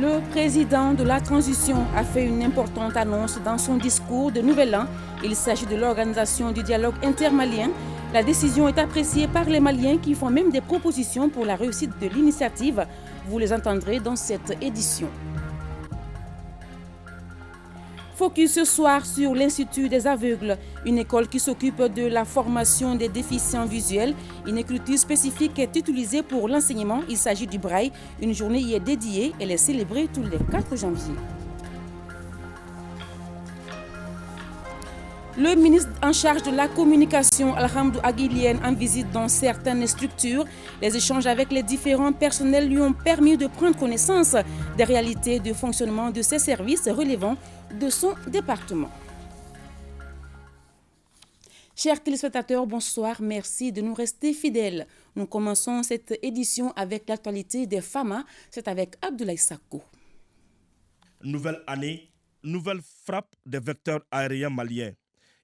Le président de la transition a fait une importante annonce dans son discours de Nouvel An. Il s'agit de l'organisation du dialogue intermalien. La décision est appréciée par les Maliens qui font même des propositions pour la réussite de l'initiative. Vous les entendrez dans cette édition. Focus ce soir sur l'Institut des aveugles, une école qui s'occupe de la formation des déficients visuels. Une écriture spécifique est utilisée pour l'enseignement. Il s'agit du braille. Une journée y est dédiée. Elle est célébrée tous les 4 janvier. Le ministre en charge de la communication, Alhamdou Aguilien, en visite dans certaines structures. Les échanges avec les différents personnels lui ont permis de prendre connaissance des réalités de fonctionnement de ces services relevant de son département. Chers téléspectateurs, bonsoir. Merci de nous rester fidèles. Nous commençons cette édition avec l'actualité des FAMA. C'est avec Abdoulaye Sako. Nouvelle année, nouvelle frappe des vecteurs aériens maliens.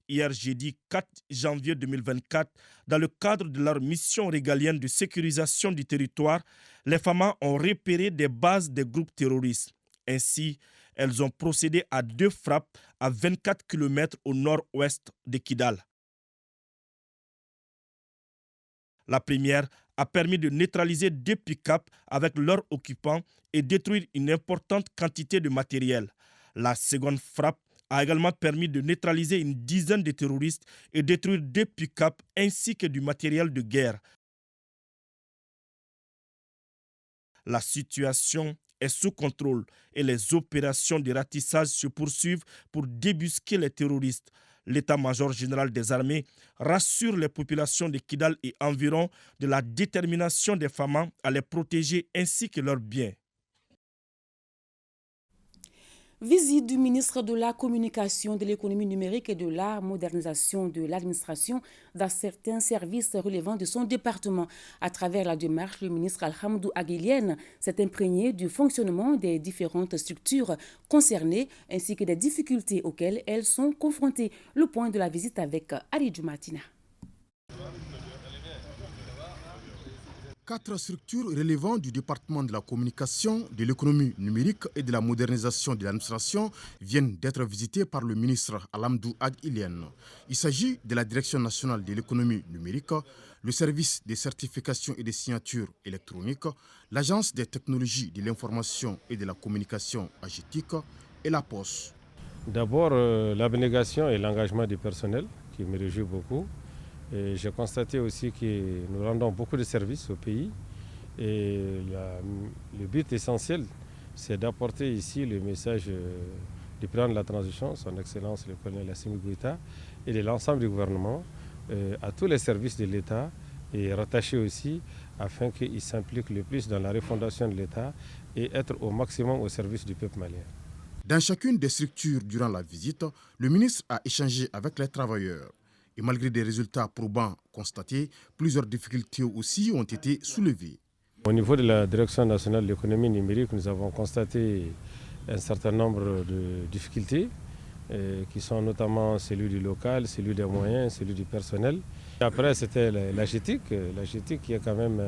Hier jeudi 4 janvier 2024, dans le cadre de leur mission régalienne de sécurisation du territoire, les FAMA ont repéré des bases des groupes terroristes. Ainsi, elles ont procédé à 2 frappes à 24 km au nord-ouest de Kidal. La première a permis de neutraliser 2 pick-up avec leurs occupants et détruire une importante quantité de matériel. La seconde frappe a également permis de neutraliser une dizaine de terroristes et détruire 2 pick-up ainsi que du matériel de guerre. La situation est sous contrôle et les opérations de ratissage se poursuivent pour débusquer les terroristes. L'état-major général des armées rassure les populations de Kidal et environ de la détermination des FAMA à les protéger ainsi que leurs biens. Visite du ministre de la Communication, de l'économie numérique et de la modernisation de l'administration dans certains services relevant de son département. À travers la démarche, le ministre Alhamdou Aguilien s'est imprégné du fonctionnement des différentes structures concernées ainsi que des difficultés auxquelles elles sont confrontées. Le point de la visite avec Ali Djoumatina. 4 structures relevant du département de la communication, de l'économie numérique et de la modernisation de l'administration viennent d'être visitées par le ministre Alhamdou Aguilien. Il s'agit de la Direction nationale de l'économie numérique, le service des certifications et des signatures électroniques, l'Agence des technologies de l'information et de la communication AGETIC et la Poste. D'abord, l'abnégation et l'engagement du personnel qui me réjouit beaucoup. J'ai constaté aussi que nous rendons beaucoup de services au pays et le but essentiel, c'est d'apporter ici le message du plan de la transition, son Excellence le colonel Assimi Goïta et de l'ensemble du gouvernement à tous les services de l'État et rattachés aussi afin qu'ils s'impliquent le plus dans la refondation de l'État et être au maximum au service du peuple malien. Dans chacune des structures durant la visite, le ministre a échangé avec les travailleurs. Et malgré des résultats probants constatés, plusieurs difficultés aussi ont été soulevées. Au niveau de la Direction nationale de l'économie numérique, nous avons constaté un certain nombre de difficultés qui sont notamment celui du local, celui des moyens, celui du personnel. Après, c'était l'AGETIC qui est quand même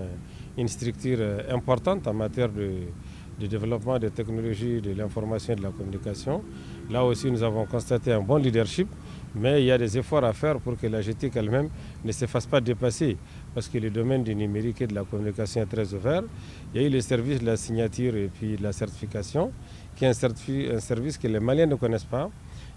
une structure importante en matière de développement des technologies de l'information et de la communication. Là aussi, nous avons constaté un bon leadership. Mais il y a des efforts à faire pour que l'AGETIC elle-même ne se fasse pas dépasser. Parce que le domaine du numérique et de la communication est très ouvert. Il y a eu le service de la signature et puis de la certification, qui est un service que les Maliens ne connaissent pas.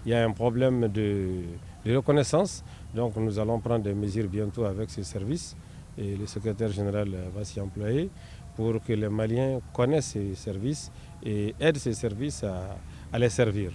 Il y a un problème de reconnaissance. Donc nous allons prendre des mesures bientôt avec ce service. Et le secrétaire général va s'y employer pour que les Maliens connaissent ces services et aident ces services à les servir.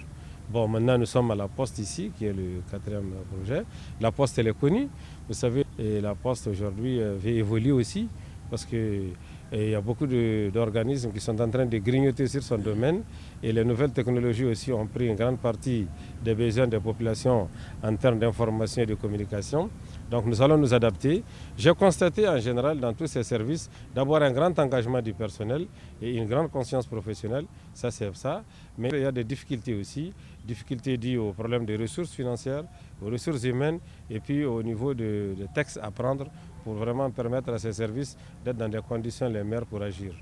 Bon, maintenant nous sommes à la Poste ici, qui est le 4e projet. La Poste, elle est connue, vous savez, et la Poste aujourd'hui évolue aussi, parce qu'il y a beaucoup d'organismes qui sont en train de grignoter sur son domaine, et les nouvelles technologies aussi ont pris une grande partie des besoins des populations en termes d'information et de communication. Donc nous allons nous adapter. J'ai constaté en général dans tous ces services d'abord un grand engagement du personnel et une grande conscience professionnelle, ça c'est ça. Mais il y a des difficultés aussi, difficultés dues aux problèmes de ressources financières, aux ressources humaines et puis au niveau de textes à prendre pour vraiment permettre à ces services d'être dans des conditions les meilleures pour agir.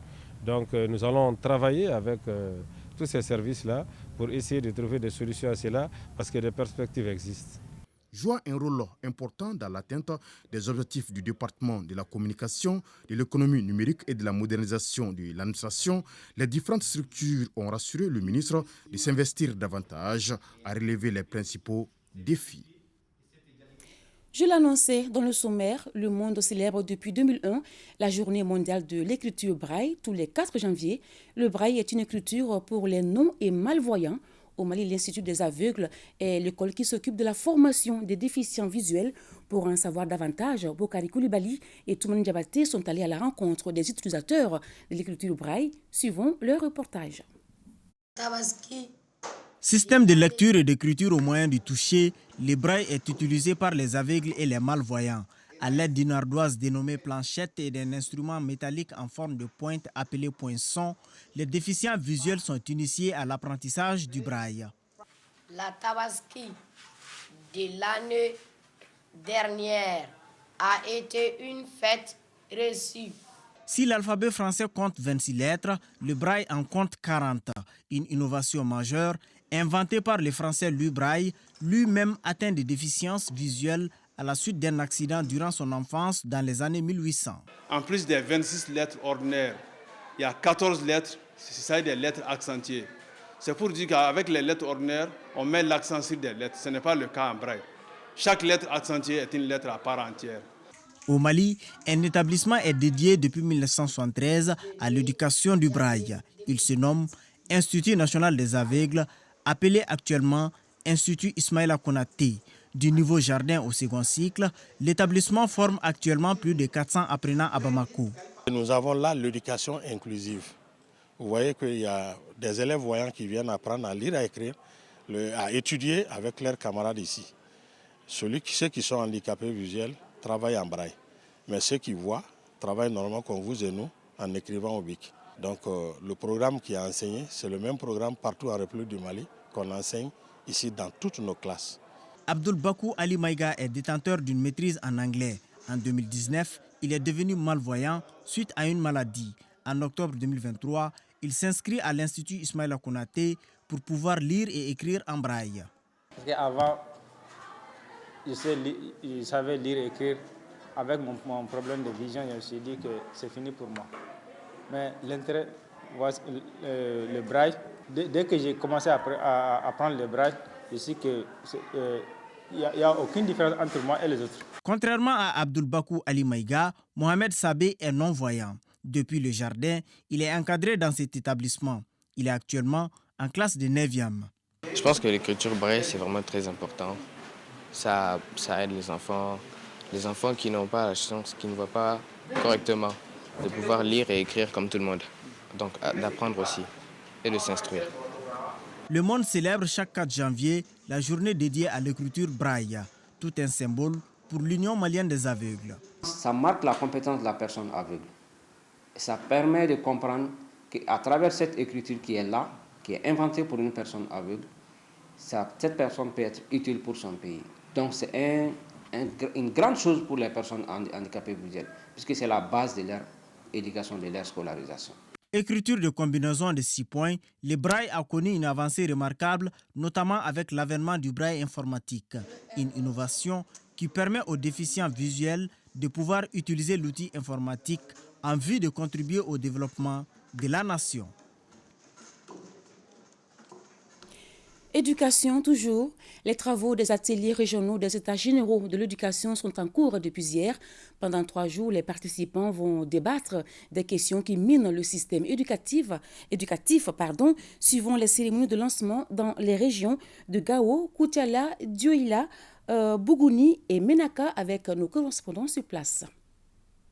Donc nous allons travailler avec tous ces services-là pour essayer de trouver des solutions à cela parce que des perspectives existent. Jouant un rôle important dans l'atteinte des objectifs du département de la communication, de l'économie numérique et de la modernisation de l'administration, les différentes structures ont rassuré le ministre de s'investir davantage à relever les principaux défis. Je l'annonçais dans le sommaire, le monde célèbre depuis 2001 la journée mondiale de l'écriture braille tous les 4 janvier. Le braille est une écriture pour les non et malvoyants. Au Mali, l'Institut des aveugles est l'école qui s'occupe de la formation des déficients visuels. Pour en savoir davantage, Bokari Koulibaly et Toumani Diabaté sont allés à la rencontre des utilisateurs de l'écriture braille. Suivons leur reportage. Tabaski. Système de lecture et d'écriture au moyen du toucher, le braille est utilisé par les aveugles et les malvoyants. À l'aide d'une ardoise dénommée planchette et d'un instrument métallique en forme de pointe appelé poinçon, les déficients visuels sont initiés à l'apprentissage du braille. La Tabaski de l'année dernière a été une fête réussie. Si l'alphabet français compte 26 lettres, le braille en compte 40. Une innovation majeure inventée par le français Louis Braille, lui-même atteint de déficiences visuelles à la suite d'un accident durant son enfance dans les années 1800. En plus des 26 lettres ordinaires, il y a 14 lettres, c'est ça des lettres accentuées. C'est pour dire qu'avec les lettres ordinaires, on met l'accent sur des lettres. Ce n'est pas le cas en braille. Chaque lettre accentuée est une lettre à part entière. Au Mali, un établissement est dédié depuis 1973 à l'éducation du braille. Il se nomme Institut national des aveugles, appelé actuellement Institut Ismaïla Konaté. Du niveau jardin au second cycle, l'établissement forme actuellement plus de 400 apprenants à Bamako. Nous avons là l'éducation inclusive. Vous voyez qu'il y a des élèves voyants qui viennent apprendre à lire, à écrire, à étudier avec leurs camarades ici. Ceux qui sont handicapés visuels travaillent en braille. Mais ceux qui voient travaillent normalement comme vous et nous en écrivant au bic. Donc le programme qui est enseigné, c'est le même programme partout en République du Mali qu'on enseigne ici dans toutes nos classes. Abdul Bakou Ali Maïga est détenteur d'une maîtrise en anglais. En 2019, il est devenu malvoyant suite à une maladie. En octobre 2023, il s'inscrit à l'Institut Ismaïla Konaté pour pouvoir lire et écrire en braille. Parce qu'avant, je savais lire et écrire. Avec mon problème de vision, je me suis dit que c'est fini pour moi. Mais l'intérêt, le braille, dès que j'ai commencé à apprendre le braille, je sais qu'il n'y a aucune différence entre moi et les autres. Contrairement à Abdul Bakou Ali Maïga, Mohamed Sabé est non-voyant. Depuis le jardin, il est encadré dans cet établissement. Il est actuellement en classe de 9e. Je pense que l'écriture braille, c'est vraiment très important. Ça aide les enfants qui n'ont pas la chance, qui ne voient pas correctement, de pouvoir lire et écrire comme tout le monde. Donc d'apprendre aussi et de s'instruire. Le monde célèbre chaque 4 janvier la journée dédiée à l'écriture braille, tout un symbole pour l'Union malienne des aveugles. Ça marque la compétence de la personne aveugle. Ça permet de comprendre qu'à travers cette écriture qui est là, qui est inventée pour une personne aveugle, cette personne peut être utile pour son pays. Donc c'est une grande chose pour les personnes handicapées visuelles, puisque c'est la base de leur éducation, de leur scolarisation. Écriture de combinaison de 6 points, le braille a connu une avancée remarquable, notamment avec l'avènement du braille informatique, une innovation qui permet aux déficients visuels de pouvoir utiliser l'outil informatique en vue de contribuer au développement de la nation. Éducation toujours. Les travaux des ateliers régionaux des États généraux de l'éducation sont en cours depuis hier. Pendant 3 jours, les participants vont débattre des questions qui minent le système éducatif, suivant les cérémonies de lancement dans les régions de Gao, Koutiala, Dioïla, Bougouni et Menaka avec nos correspondants sur place.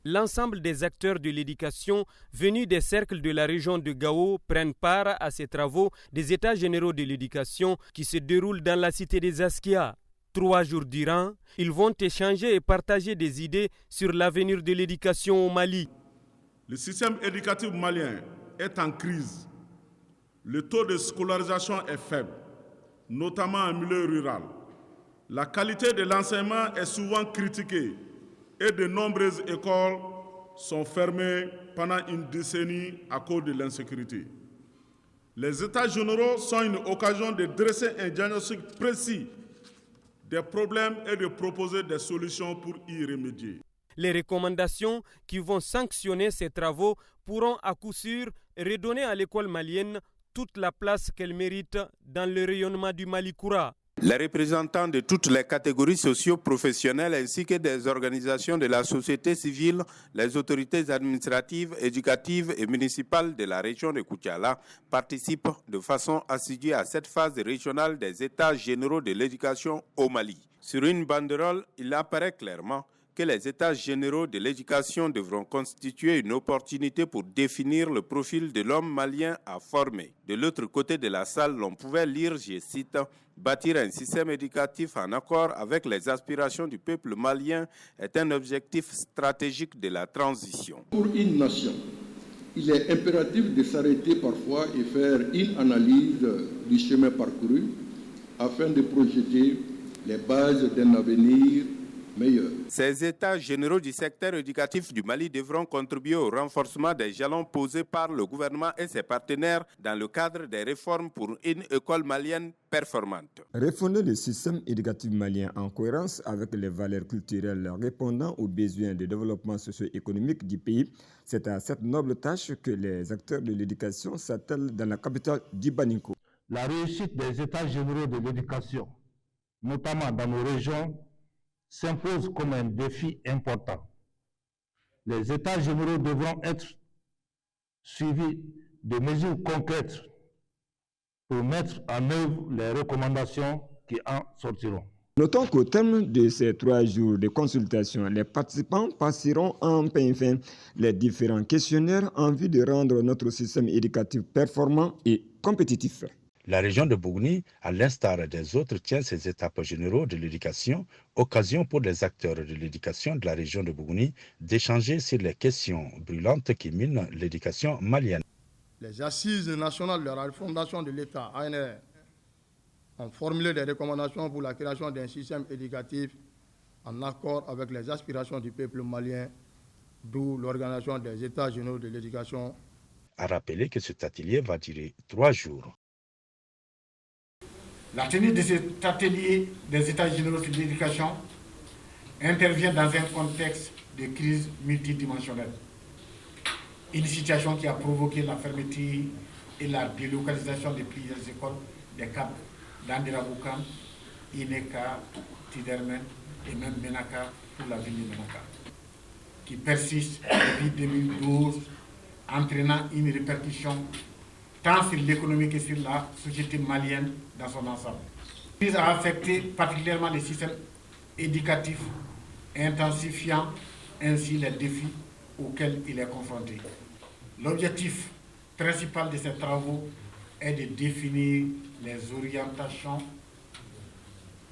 L'ensemble des acteurs de l'éducation venus des cercles de la région de Gao prennent part à ces travaux des États généraux de l'éducation qui se déroulent dans la cité des Askia. 3 jours durant, ils vont échanger et partager des idées sur l'avenir de l'éducation au Mali. Le système éducatif malien est en crise. Le taux de scolarisation est faible, notamment en milieu rural. La qualité de l'enseignement est souvent critiquée et de nombreuses écoles sont fermés pendant une décennie à cause de l'insécurité. Les États généraux sont une occasion de dresser un diagnostic précis des problèmes et de proposer des solutions pour y remédier. Les recommandations qui vont sanctionner ces travaux pourront à coup sûr redonner à l'école malienne toute la place qu'elle mérite dans le rayonnement du Mali Koura. Les représentants de toutes les catégories socio-professionnelles ainsi que des organisations de la société civile, les autorités administratives, éducatives et municipales de la région de Koutiala participent de façon assidue à cette phase régionale des États généraux de l'éducation au Mali. Sur une banderole, il apparaît clairement que les États généraux de l'éducation devront constituer une opportunité pour définir le profil de l'homme malien à former. De l'autre côté de la salle, l'on pouvait lire, je cite, « Bâtir un système éducatif en accord avec les aspirations du peuple malien est un objectif stratégique de la transition. » Pour une nation, il est impératif de s'arrêter parfois et faire une analyse du chemin parcouru afin de projeter les bases d'un avenir meilleur. Ces États généraux du secteur éducatif du Mali devront contribuer au renforcement des jalons posés par le gouvernement et ses partenaires dans le cadre des réformes pour une école malienne performante. Refonder le système éducatif malien en cohérence avec les valeurs culturelles répondant aux besoins de développement socio-économique du pays, c'est à cette noble tâche que les acteurs de l'éducation s'attellent dans la capitale du Baninko. La réussite des États généraux de l'éducation, notamment dans nos régions, s'impose comme un défi important. Les États généraux devront être suivis de mesures concrètes pour mettre en œuvre les recommandations qui en sortiront. Notons qu'au terme de ces 3 jours de consultation, les participants passeront en pain fin les différents questionnaires en vue de rendre notre système éducatif performant et compétitif. La région de Bougouni, à l'instar des autres, tient ses étapes généraux de l'éducation, occasion pour les acteurs de l'éducation de la région de Bougouni d'échanger sur les questions brûlantes qui minent l'éducation malienne. Les assises nationales de la refondation de l'État, ANR, ont formulé des recommandations pour la création d'un système éducatif en accord avec les aspirations du peuple malien, d'où l'organisation des États généraux de l'éducation. A rappelé que cet atelier va durer 3 jours. La tenue de cet atelier des États généraux de l'éducation intervient dans un contexte de crise multidimensionnelle. Une situation qui a provoqué la fermeture et la délocalisation de plusieurs écoles des Cap d'Andiraboukan, Ineka, Tidermen et même Menaka pour la ville de Menaka, qui persiste depuis 2012, entraînant une répercussion tant sur l'économie que sur la société malienne dans son ensemble. La crise a affecté particulièrement les systèmes éducatifs, intensifiant ainsi les défis auxquels il est confronté. L'objectif principal de ces travaux est de définir les orientations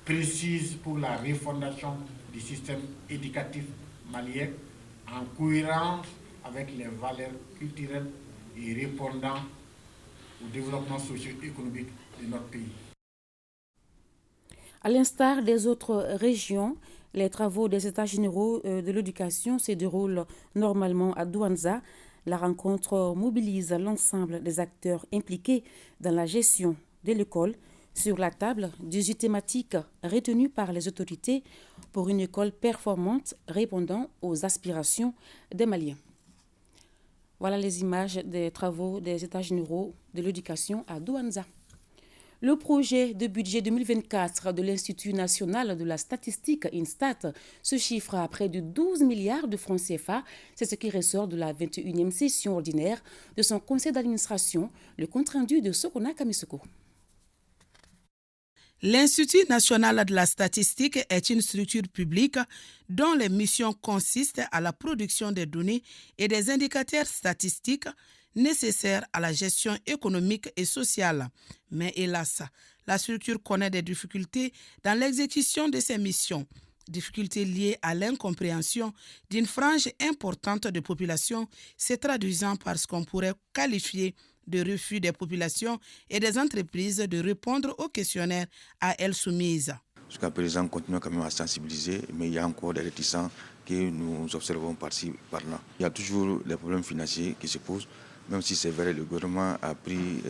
précises pour la refondation du système éducatif malien en cohérence avec les valeurs culturelles et répondant au développement socio-économique de notre pays. À l'instar des autres régions, les travaux des États généraux de l'éducation se déroulent normalement à Douanza. La rencontre mobilise l'ensemble des acteurs impliqués dans la gestion de l'école. Sur la table, 18 thématiques retenues par les autorités pour une école performante répondant aux aspirations des Maliens. Voilà les images des travaux des États généraux de l'éducation à Douanza. Le projet de budget 2024 de l'Institut national de la statistique INSTAT se chiffre à près de 12 milliards de francs CFA. C'est ce qui ressort de la 21e session ordinaire de son conseil d'administration, le compte-rendu de Sokona Kamisoko. L'Institut national de la statistique est une structure publique dont les missions consistent à la production des données et des indicateurs statistiques nécessaires à la gestion économique et sociale. Mais hélas, la structure connaît des difficultés dans l'exécution de ses missions, difficultés liées à l'incompréhension d'une frange importante de population, se traduisant par ce qu'on pourrait qualifier de refus des populations et des entreprises de répondre aux questionnaires à elles soumises. Jusqu'à présent, on continue quand même à sensibiliser, mais il y a encore des réticents que nous observons par-ci, par-là. Il y a toujours les problèmes financiers qui se posent, même si c'est vrai, le gouvernement a pris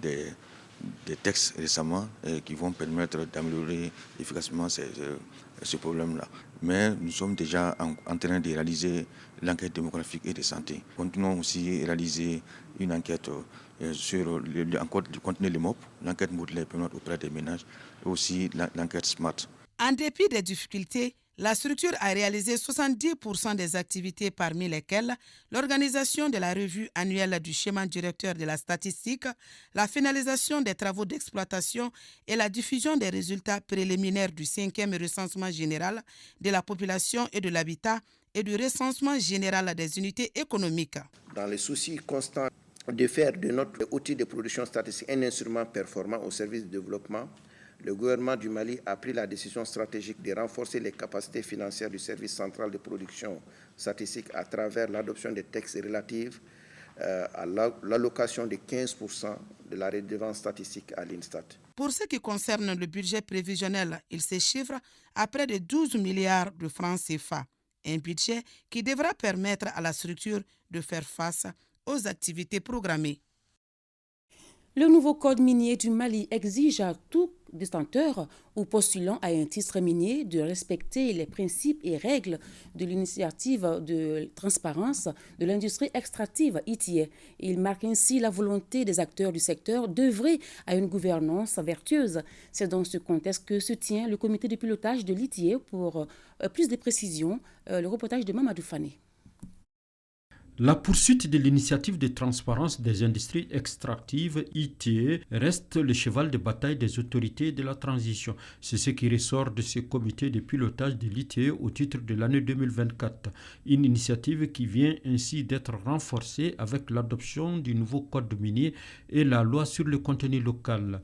des textes récemment qui vont permettre d'améliorer efficacement ce problème-là. Mais nous sommes déjà en train de réaliser l'enquête démographique et de santé. Continuons aussi à réaliser une enquête sur du contenu LEMOP, l'enquête modulaire permanente auprès des ménages et aussi l'enquête SMART. En dépit des difficultés, la structure a réalisé 70% des activités, parmi lesquelles l'organisation de la revue annuelle du schéma directeur de la statistique, la finalisation des travaux d'exploitation et la diffusion des résultats préliminaires du 5e recensement général de la population et de l'habitat et du recensement général des unités économiques. Dans le souci constant de faire de notre outil de production statistique un instrument performant au service du développement, le gouvernement du Mali a pris la décision stratégique de renforcer les capacités financières du service central de production statistique à travers l'adoption des textes relatifs à l'allocation de 15% de la redevance statistique à l'INSTAT. Pour ce qui concerne le budget prévisionnel, il se chiffre à près de 12 milliards de francs CFA, un budget qui devra permettre à la structure de faire face aux activités programmées. Le nouveau code minier du Mali exige à tout détenteur ou postulant à un titre minier de respecter les principes et règles de l'initiative de transparence de l'industrie extractive ITIE. Il marque ainsi la volonté des acteurs du secteur d'œuvrer à une gouvernance vertueuse. C'est dans ce contexte que se tient le comité de pilotage de l'ITIE. Pour plus de précisions, le reportage de Mamadou Fane. La poursuite de l'initiative de transparence des industries extractives ITIE reste le cheval de bataille des autorités de la transition. C'est ce qui ressort de ce comité de pilotage de l'ITIE au titre de l'année 2024. Une initiative qui vient ainsi d'être renforcée avec l'adoption du nouveau code minier et la loi sur le contenu local.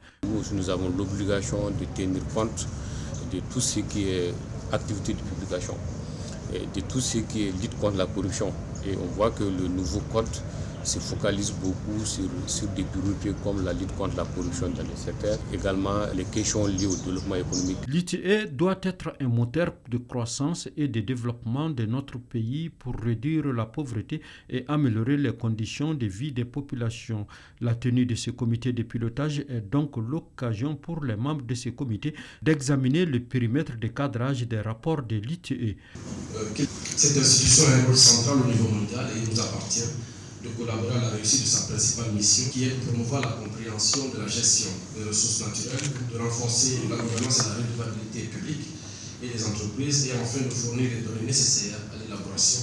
Nous avons l'obligation de tenir compte de tout ce qui est activité de publication, et de tout ce qui est lutte contre la corruption. Et on voit que le nouveau code se focalise beaucoup sur des priorités comme la lutte contre la corruption dans le secteur, également les questions liées au développement économique. L'ITIE doit être un moteur de croissance et de développement de notre pays pour réduire la pauvreté et améliorer les conditions de vie des populations. La tenue de ce comité de pilotage est donc l'occasion pour les membres de ce comité d'examiner le périmètre de cadrage des rapports de l'ITIE. Cette institution a un rôle central au niveau mondial et il nous appartient de collaborer à la réussite de sa principale mission, qui est de promouvoir la compréhension de la gestion des ressources naturelles, de renforcer la gouvernance et la redevabilité publique et des entreprises, et enfin de fournir les données nécessaires à l'élaboration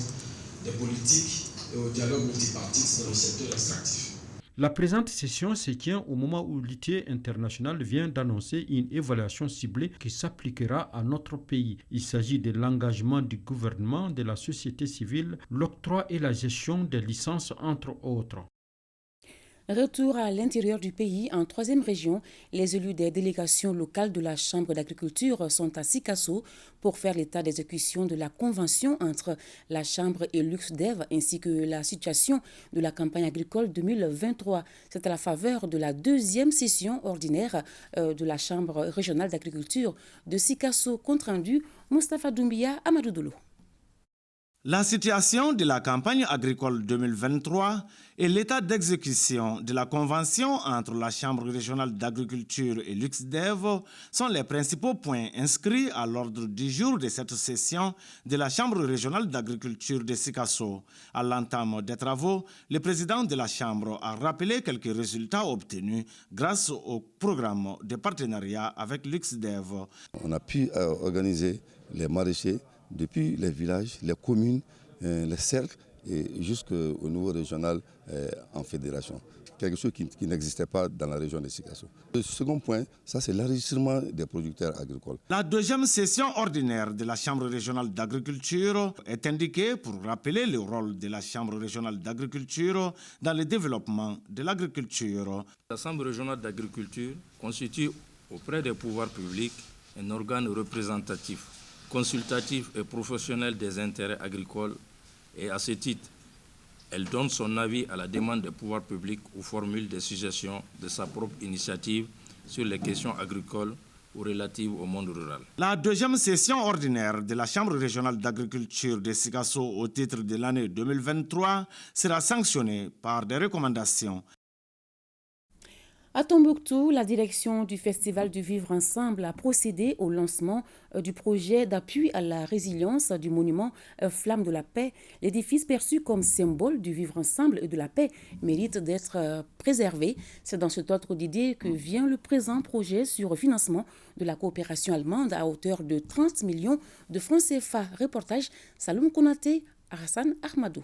des politiques et au dialogue multipartite dans le secteur extractif. La présente session se tient au moment où l'ITIE international vient d'annoncer une évaluation ciblée qui s'appliquera à notre pays. Il s'agit de l'engagement du gouvernement, de la société civile, l'octroi et la gestion des licences, entre autres. Retour à l'intérieur du pays, en 3e région, les élus des délégations locales de la Chambre d'agriculture sont à Sikasso pour faire l'état d'exécution de la convention entre la Chambre et l'UXDEV ainsi que la situation de la campagne agricole 2023. C'est à la faveur de la 2e session ordinaire de la Chambre régionale d'agriculture de Sikasso. Compte rendu, Moustapha Doumbia, Amadou Doulou. La situation de la campagne agricole 2023 et l'état d'exécution de la convention entre la Chambre régionale d'agriculture et l'UXDEV sont les principaux points inscrits à l'ordre du jour de cette session de la Chambre régionale d'agriculture de Sikasso. À l'entame des travaux, le président de la Chambre a rappelé quelques résultats obtenus grâce au programme de partenariat avec l'UXDEV. On a pu organiser les maraîchers depuis les villages, les communes, les cercles et jusqu'au niveau régional en fédération. Quelque chose qui n'existait pas dans la région de Sikasso. Le second point, ça c'est l'enregistrement des producteurs agricoles. La 2e session ordinaire de la Chambre régionale d'agriculture est indiquée pour rappeler le rôle de la Chambre régionale d'agriculture dans le développement de l'agriculture. La Chambre régionale d'agriculture constitue auprès des pouvoirs publics un organe représentatif, consultatif et professionnel des intérêts agricoles et à ce titre, elle donne son avis à la demande des pouvoirs publics ou formule des suggestions de sa propre initiative sur les questions agricoles ou relatives au monde rural. La deuxième session ordinaire de la Chambre régionale d'agriculture de Sikasso au titre de l'année 2023 sera sanctionnée par des recommandations. À Tombouctou, la direction du Festival du Vivre Ensemble a procédé au lancement du projet d'appui à la résilience du monument Flamme de la Paix. L'édifice perçu comme symbole du vivre ensemble et de la paix mérite d'être préservé. C'est dans cet ordre d'idée que vient le présent projet sur financement de la coopération allemande à hauteur de 30 millions de francs CFA. Reportage Saloum Konaté, Hassan Ahmadou.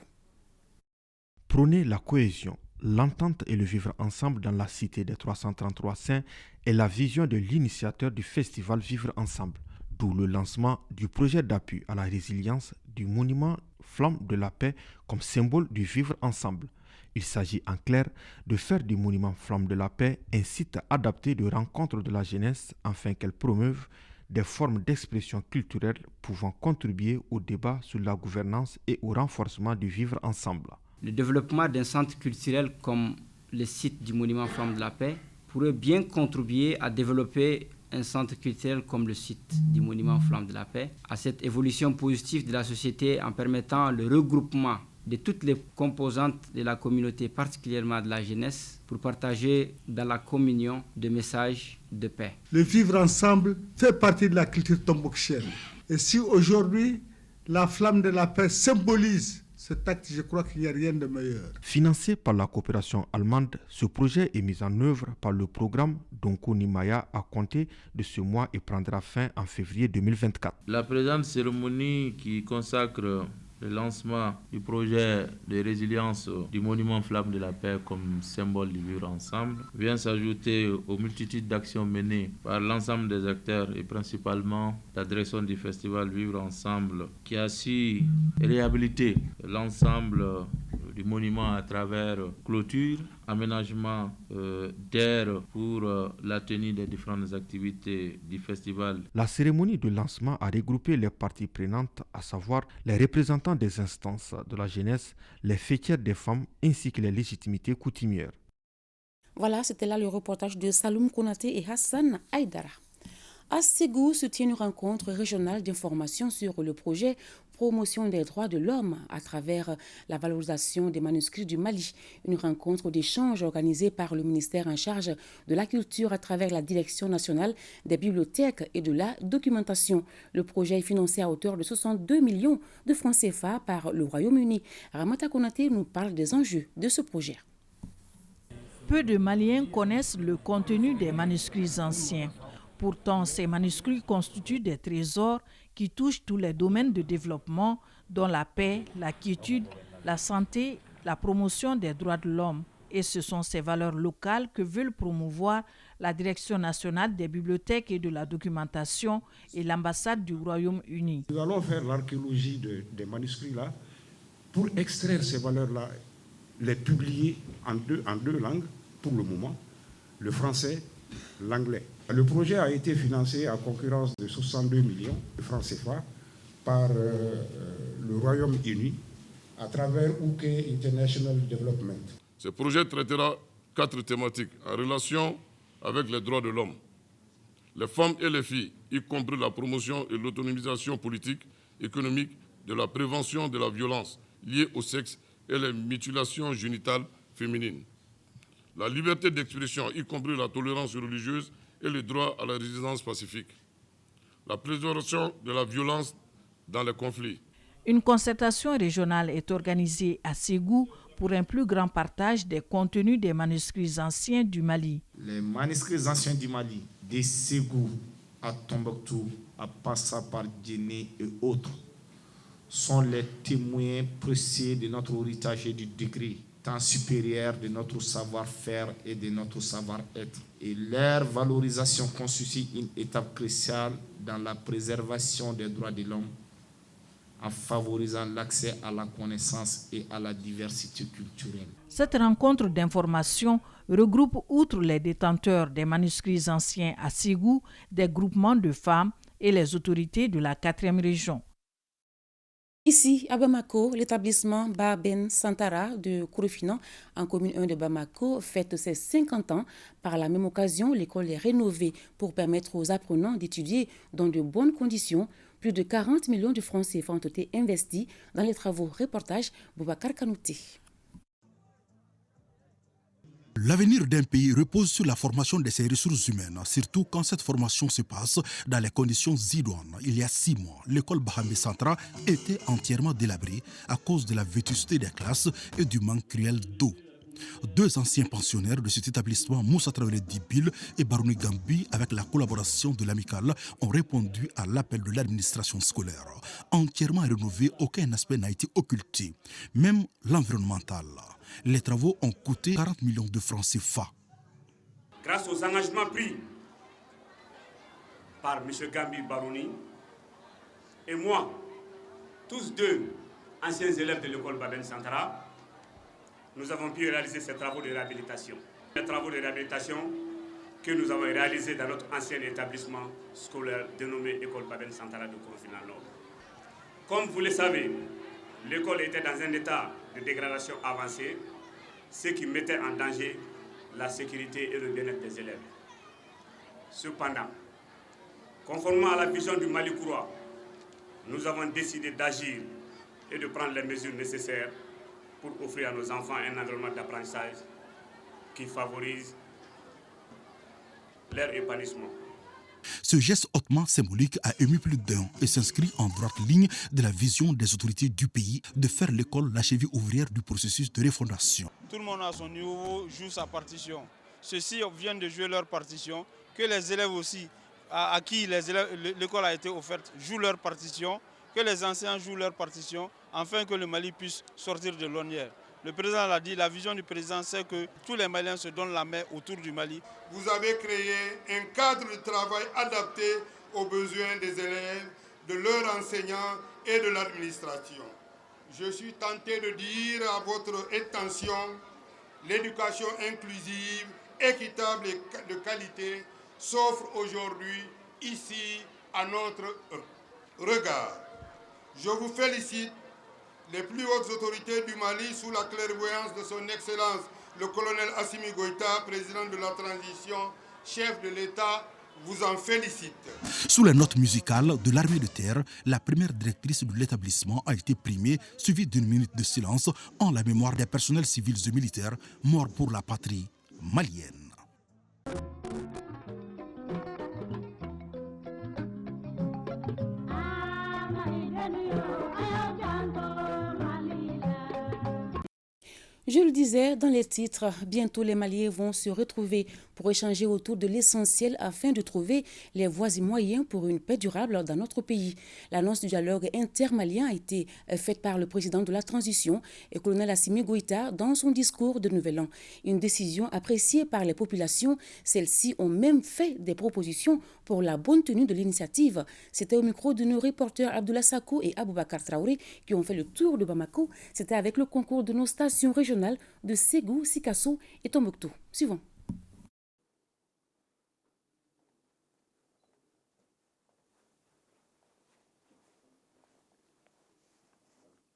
Prôner la cohésion, l'entente et le vivre ensemble dans la cité des 333 saints est la vision de l'initiateur du festival Vivre Ensemble, d'où le lancement du projet d'appui à la résilience du monument Flamme de la Paix comme symbole du vivre ensemble. Il s'agit en clair de faire du monument Flamme de la Paix un site adapté de rencontre de la jeunesse afin qu'elle promeuve des formes d'expression culturelle pouvant contribuer au débat sur la gouvernance et au renforcement du vivre ensemble. Le développement d'un centre culturel comme le site du monument Flamme de la Paix pourrait bien contribuer à développer un centre culturel comme le site du monument Flamme de la Paix, à cette évolution positive de la société en permettant le regroupement de toutes les composantes de la communauté, particulièrement de la jeunesse, pour partager dans la communion de messages de paix. Le vivre ensemble fait partie de la culture tombouctienne. Et si aujourd'hui la Flamme de la Paix symbolise cet acte, je crois qu'il n'y a rien de meilleur. Financé par la coopération allemande, ce projet est mis en œuvre par le programme Donko Nimaya à compter de ce mois et prendra fin en février 2024. La présente cérémonie qui consacre le lancement du projet de résilience du monument Flamme de la Paix comme symbole du vivre ensemble vient s'ajouter aux multitudes d'actions menées par l'ensemble des acteurs et principalement la direction du festival Vivre Ensemble qui a su réhabiliter l'ensemble du monument à travers clôture, aménagement d'air pour la tenue des différentes activités du festival. La cérémonie de lancement a regroupé les parties prenantes, à savoir les représentants des instances de la jeunesse, les fêtières des femmes ainsi que les légitimités coutumières. Voilà, c'était là le reportage de Saloum Konaté et Hassan Aïdara. À Ségou se tient une rencontre régionale d'information sur le projet Promotion des droits de l'homme à travers la valorisation des manuscrits du Mali. Une rencontre d'échange organisée par le ministère en charge de la culture à travers la Direction nationale des bibliothèques et de la documentation. Le projet est financé à hauteur de 62 millions de francs CFA par le Royaume-Uni. Ramata Konaté nous parle des enjeux de ce projet. Peu de Maliens connaissent le contenu des manuscrits anciens. Pourtant, ces manuscrits constituent des trésors qui touchent tous les domaines de développement, dont la paix, la quiétude, la santé, la promotion des droits de l'homme. Et ce sont ces valeurs locales que veulent promouvoir la Direction nationale des bibliothèques et de la documentation et l'ambassade du Royaume-Uni. Nous allons faire l'archéologie des manuscrits-là pour extraire ces valeurs-là, les publier en deux langues pour le moment, le français, l'anglais. Le projet a été financé à concurrence de 62 millions de francs CFA par le Royaume-Uni à travers UK International Development. Ce projet traitera 4 thématiques en relation avec les droits de l'homme, les femmes et les filles, y compris la promotion et l'autonomisation politique, économique, de la prévention de la violence liée au sexe et les mutilations génitales féminines, la liberté d'expression, y compris la tolérance religieuse et le droit à la résidence pacifique, la préservation de la violence dans les conflits. Une concertation régionale est organisée à Ségou pour un plus grand partage des contenus des manuscrits anciens du Mali. Les manuscrits anciens du Mali, de Ségou à Tombouctou, à Passa par Djenné et autres, sont les témoins précieux de notre héritage et du degré tant supérieur de notre savoir-faire et de notre savoir-être. Et leur valorisation constitue une étape cruciale dans la préservation des droits de l'homme en favorisant l'accès à la connaissance et à la diversité culturelle. Cette rencontre d'information regroupe, outre les détenteurs des manuscrits anciens à Ségou, des groupements de femmes et les autorités de la 4e région. Ici, à Bamako, l'établissement Baben Santara de Kouroufinan, en commune 1 de Bamako, fête ses 50 ans. Par la même occasion, l'école est rénovée pour permettre aux apprenants d'étudier dans de bonnes conditions. Plus de 40 millions de francs CFA ont été investis dans les travaux. Reportage Boubacar Kanouté. L'avenir d'un pays repose sur la formation de ses ressources humaines, surtout quand cette formation se passe dans les conditions idoines. Il y a 6 mois, l'école Bahamé Centra était entièrement délabrée à cause de la vétusté des classes et du manque cruel d'eau. 2 anciens pensionnaires de cet établissement, Moussa Traoré Dibil et Barouni Gambi, avec la collaboration de l'amicale, ont répondu à l'appel de l'administration scolaire. Entièrement rénové, aucun aspect n'a été occulté, même l'environnemental. Les travaux ont coûté 40 millions de francs CFA. Grâce aux engagements pris par M. Gambi Barouni et moi, tous 2 anciens élèves de l'école Baben Santara, nous avons pu réaliser ces travaux de réhabilitation. Les travaux de réhabilitation que nous avons réalisés dans notre ancien établissement scolaire dénommé École Baben Santara de Kouroufinan Nord. Comme vous le savez, l'école était dans un état de dégradation avancée, ce qui mettait en danger la sécurité et le bien-être des élèves. Cependant, conformément à la vision du Mali Kouroua, nous avons décidé d'agir et de prendre les mesures nécessaires pour offrir à nos enfants un environnement d'apprentissage qui favorise leur épanouissement. Ce geste hautement symbolique a ému plus d'un et s'inscrit en droite ligne de la vision des autorités du pays de faire l'école la cheville ouvrière du processus de refondation. Tout le monde à son niveau joue sa partition. Ceux-ci viennent de jouer leur partition, que les élèves aussi, à qui l'école a été offerte, jouent leur partition, que les enseignants jouent leur partition, afin que le Mali puisse sortir de l'ornière. Le président l'a dit, la vision du président, c'est que tous les Maliens se donnent la main autour du Mali. Vous avez créé un cadre de travail adapté aux besoins des élèves, de leurs enseignants et de l'administration. Je suis tenté de dire à votre attention, l'éducation inclusive, équitable et de qualité s'offre aujourd'hui ici à notre regard. Je vous félicite. Les plus hautes autorités du Mali, sous la clairvoyance de son Excellence, le colonel Assimi Goïta, président de la transition, chef de l'État, vous en félicite. Sous les notes musicales de l'armée de terre, la première directrice de l'établissement a été primée, suivie d'une minute de silence en la mémoire des personnels civils et militaires morts pour la patrie malienne. Je le disais dans les titres, bientôt les Maliens vont se retrouver pour échanger autour de l'essentiel afin de trouver les voies et moyens pour une paix durable dans notre pays. L'annonce du dialogue intermalien a été faite par le président de la transition, le colonel Assimi Goïta, dans son discours de Nouvel An. Une décision appréciée par les populations. Celles-ci ont même fait des propositions pour la bonne tenue de l'initiative. C'était au micro de nos reporters Abdoulaye Sakou et Aboubacar Traoré qui ont fait le tour de Bamako. C'était avec le concours de nos stations régionales de Ségou, Sikasso et Tombouctou. Suivant.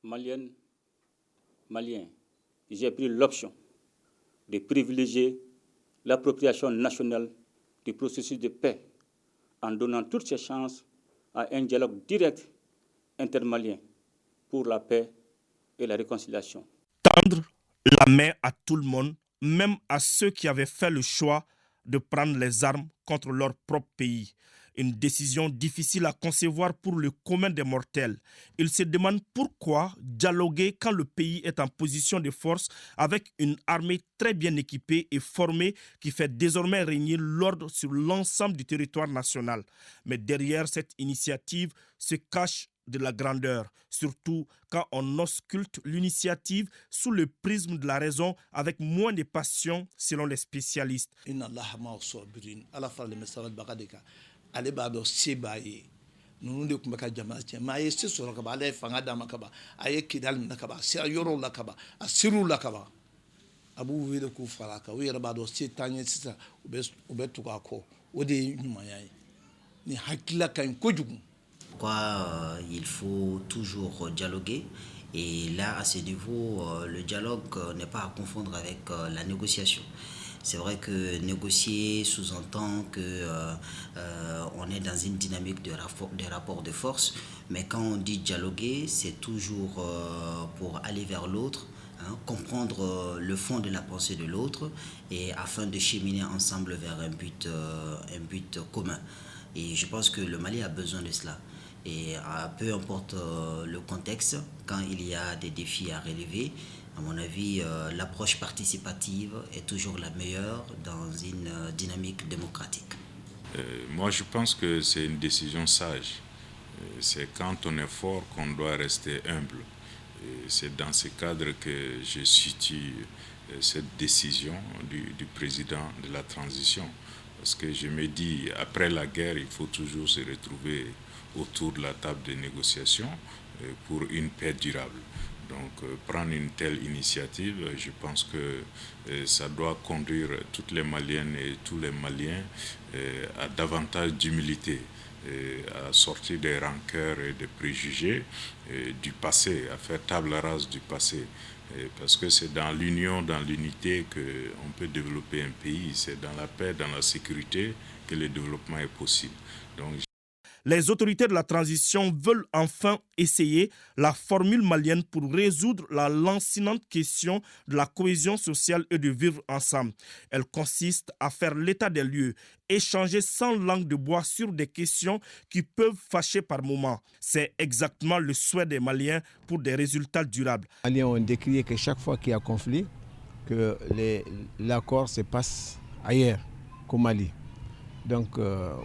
Malienne, Malien, j'ai pris l'option de privilégier l'appropriation nationale du processus de paix en donnant toutes ses chances à un dialogue direct intermalien pour la paix et la réconciliation. Tendre la main à tout le monde, même à ceux qui avaient fait le choix de prendre les armes contre leur propre pays. Une décision difficile à concevoir pour le commun des mortels. Ils se demandent pourquoi dialoguer quand le pays est en position de force avec une armée très bien équipée et formée qui fait désormais régner l'ordre sur l'ensemble du territoire national. Mais derrière cette initiative se cache de la grandeur, surtout quand on ausculte l'initiative sous le prisme de la raison avec moins de passion selon les spécialistes. Ale b'a dɔn se b'a ye ninnu de tun bɛ ka jamana tiɲɛ maa ye se sɔrɔ ka ban ale ye fanga d'a ma ka ban a ye kidali minɛ ka ban a sera yɔrɔw la ka ban a ser'u la ka ban a b'u wele k'u fara a kan u yɛrɛ b'a dɔn se t'an ye sisan u bɛ tugu a kɔ o de ye ɲumanya ye ni hakilila ka ɲi kojugu. quoi il faut toujours dialoguer. Et là, à ce niveau, le dialogue n'est pas à confondre avec la négociation. C'est vrai que négocier sous-entend qu'on est dans une dynamique de rapport de force, mais quand on dit dialoguer, c'est toujours pour aller vers l'autre, comprendre le fond de la pensée de l'autre, et afin de cheminer ensemble vers un but commun. Et je pense que le Mali a besoin de cela. Et peu importe le contexte, quand il y a des défis à relever, à mon avis, l'approche participative est toujours la meilleure dans une dynamique démocratique. Moi, je pense que c'est une décision sage. C'est quand on est fort qu'on doit rester humble. Et c'est dans ce cadre que je situe cette décision du président de la transition. Parce que je me dis, après la guerre, il faut toujours se retrouver autour de la table de négociation pour une paix durable. Donc prendre une telle initiative, je pense que ça doit conduire toutes les Maliennes et tous les Maliens à davantage d'humilité, à sortir des rancœurs et des préjugés du passé, à faire table rase du passé. Parce que c'est dans l'union, dans l'unité qu'on peut développer un pays. C'est dans la paix, dans la sécurité que le développement est possible. Donc, les autorités de la transition veulent enfin essayer la formule malienne pour résoudre la lancinante question de la cohésion sociale et de vivre ensemble. Elle consiste à faire l'état des lieux, échanger sans langue de bois sur des questions qui peuvent fâcher par moments. C'est exactement le souhait des Maliens pour des résultats durables. Les Maliens ont décrié que chaque fois qu'il y a conflit, que l'accord se passe ailleurs qu'au Mali. Donc,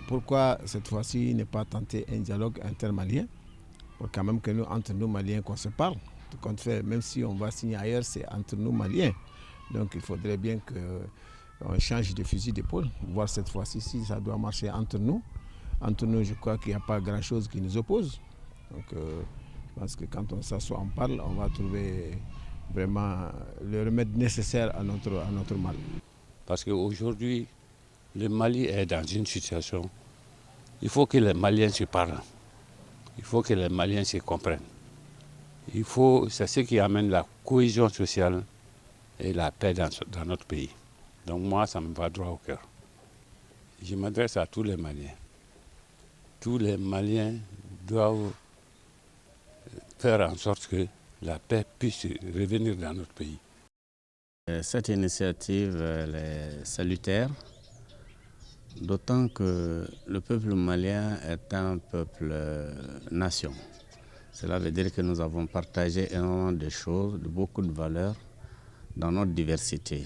pourquoi cette fois-ci ne pas tenter un dialogue intermalien pour quand même que nous, entre nous Maliens, qu'on se parle. Tout compte fait, même si on va signer ailleurs, c'est entre nous Maliens. Donc, il faudrait bien qu'on change de fusil d'épaule, voir cette fois-ci si ça doit marcher entre nous. Entre nous, je crois qu'il n'y a pas grand-chose qui nous oppose. Donc, je pense que quand on s'assoit, on parle, on va trouver vraiment le remède nécessaire à notre mal. Parce qu'aujourd'hui, le Mali est dans une situation, il faut que les Maliens se parlent, il faut que les Maliens se comprennent. C'est ce qui amène la cohésion sociale et la paix dans notre pays. Donc moi, ça me va droit au cœur. Je m'adresse à tous les Maliens. Tous les Maliens doivent faire en sorte que la paix puisse revenir dans notre pays. Cette initiative est salutaire. D'autant que le peuple malien est un peuple nation. Cela veut dire que nous avons partagé énormément de choses, de beaucoup de valeurs dans notre diversité.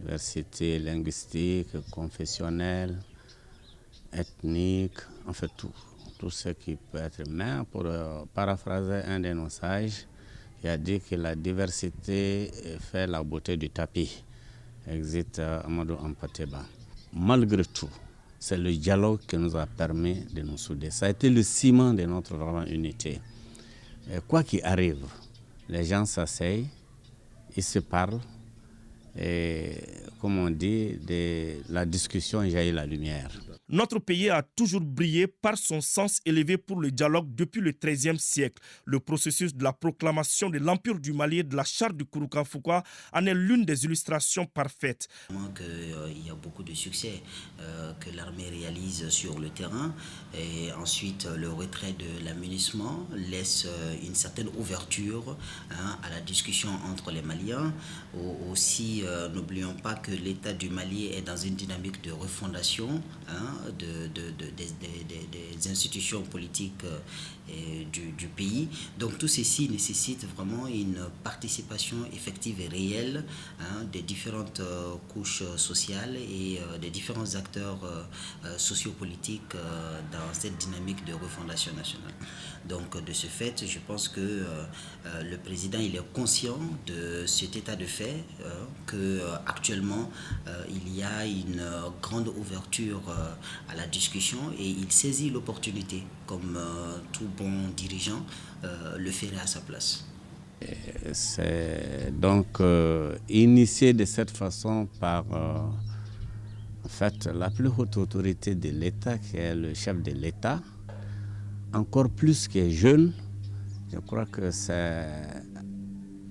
Diversité linguistique, confessionnelle, ethnique, en fait tout ce qui peut être. Mais pour paraphraser un de nos sages, il a dit que la diversité fait la beauté du tapis. Exit Amadou Ampateba. Malgré tout, c'est le dialogue qui nous a permis de nous souder. Ça a été le ciment de notre vraiment unité. Et quoi qu'il arrive, les gens s'asseyent, ils se parlent, et comme on dit, de la discussion jaillit la lumière. Notre pays a toujours brillé par son sens élevé pour le dialogue depuis le XIIIe siècle. Le processus de la proclamation de l'Empire du Mali et de la charte du Kouroukanfouka en est l'une des illustrations parfaites. Il y a beaucoup de succès que l'armée réalise sur le terrain, et ensuite le retrait de l'amunissement laisse une certaine ouverture à la discussion entre les Maliens. Aussi, n'oublions pas que l'État du Mali est dans une dynamique de refondation des institutions politiques du pays. Donc tout ceci nécessite vraiment une participation effective et réelle des différentes couches sociales et des différents acteurs sociopolitiques dans cette dynamique de refondation nationale. Donc de ce fait, je pense que le président il est conscient de cet état de fait, qu'actuellement il y a une grande ouverture à la discussion, et il saisit l'opportunité comme tout bon dirigeant le ferait à sa place. C'est donc initié de cette façon par en fait, la plus haute autorité de l'État, qui est le chef de l'État, encore plus que jeune, je crois que c'est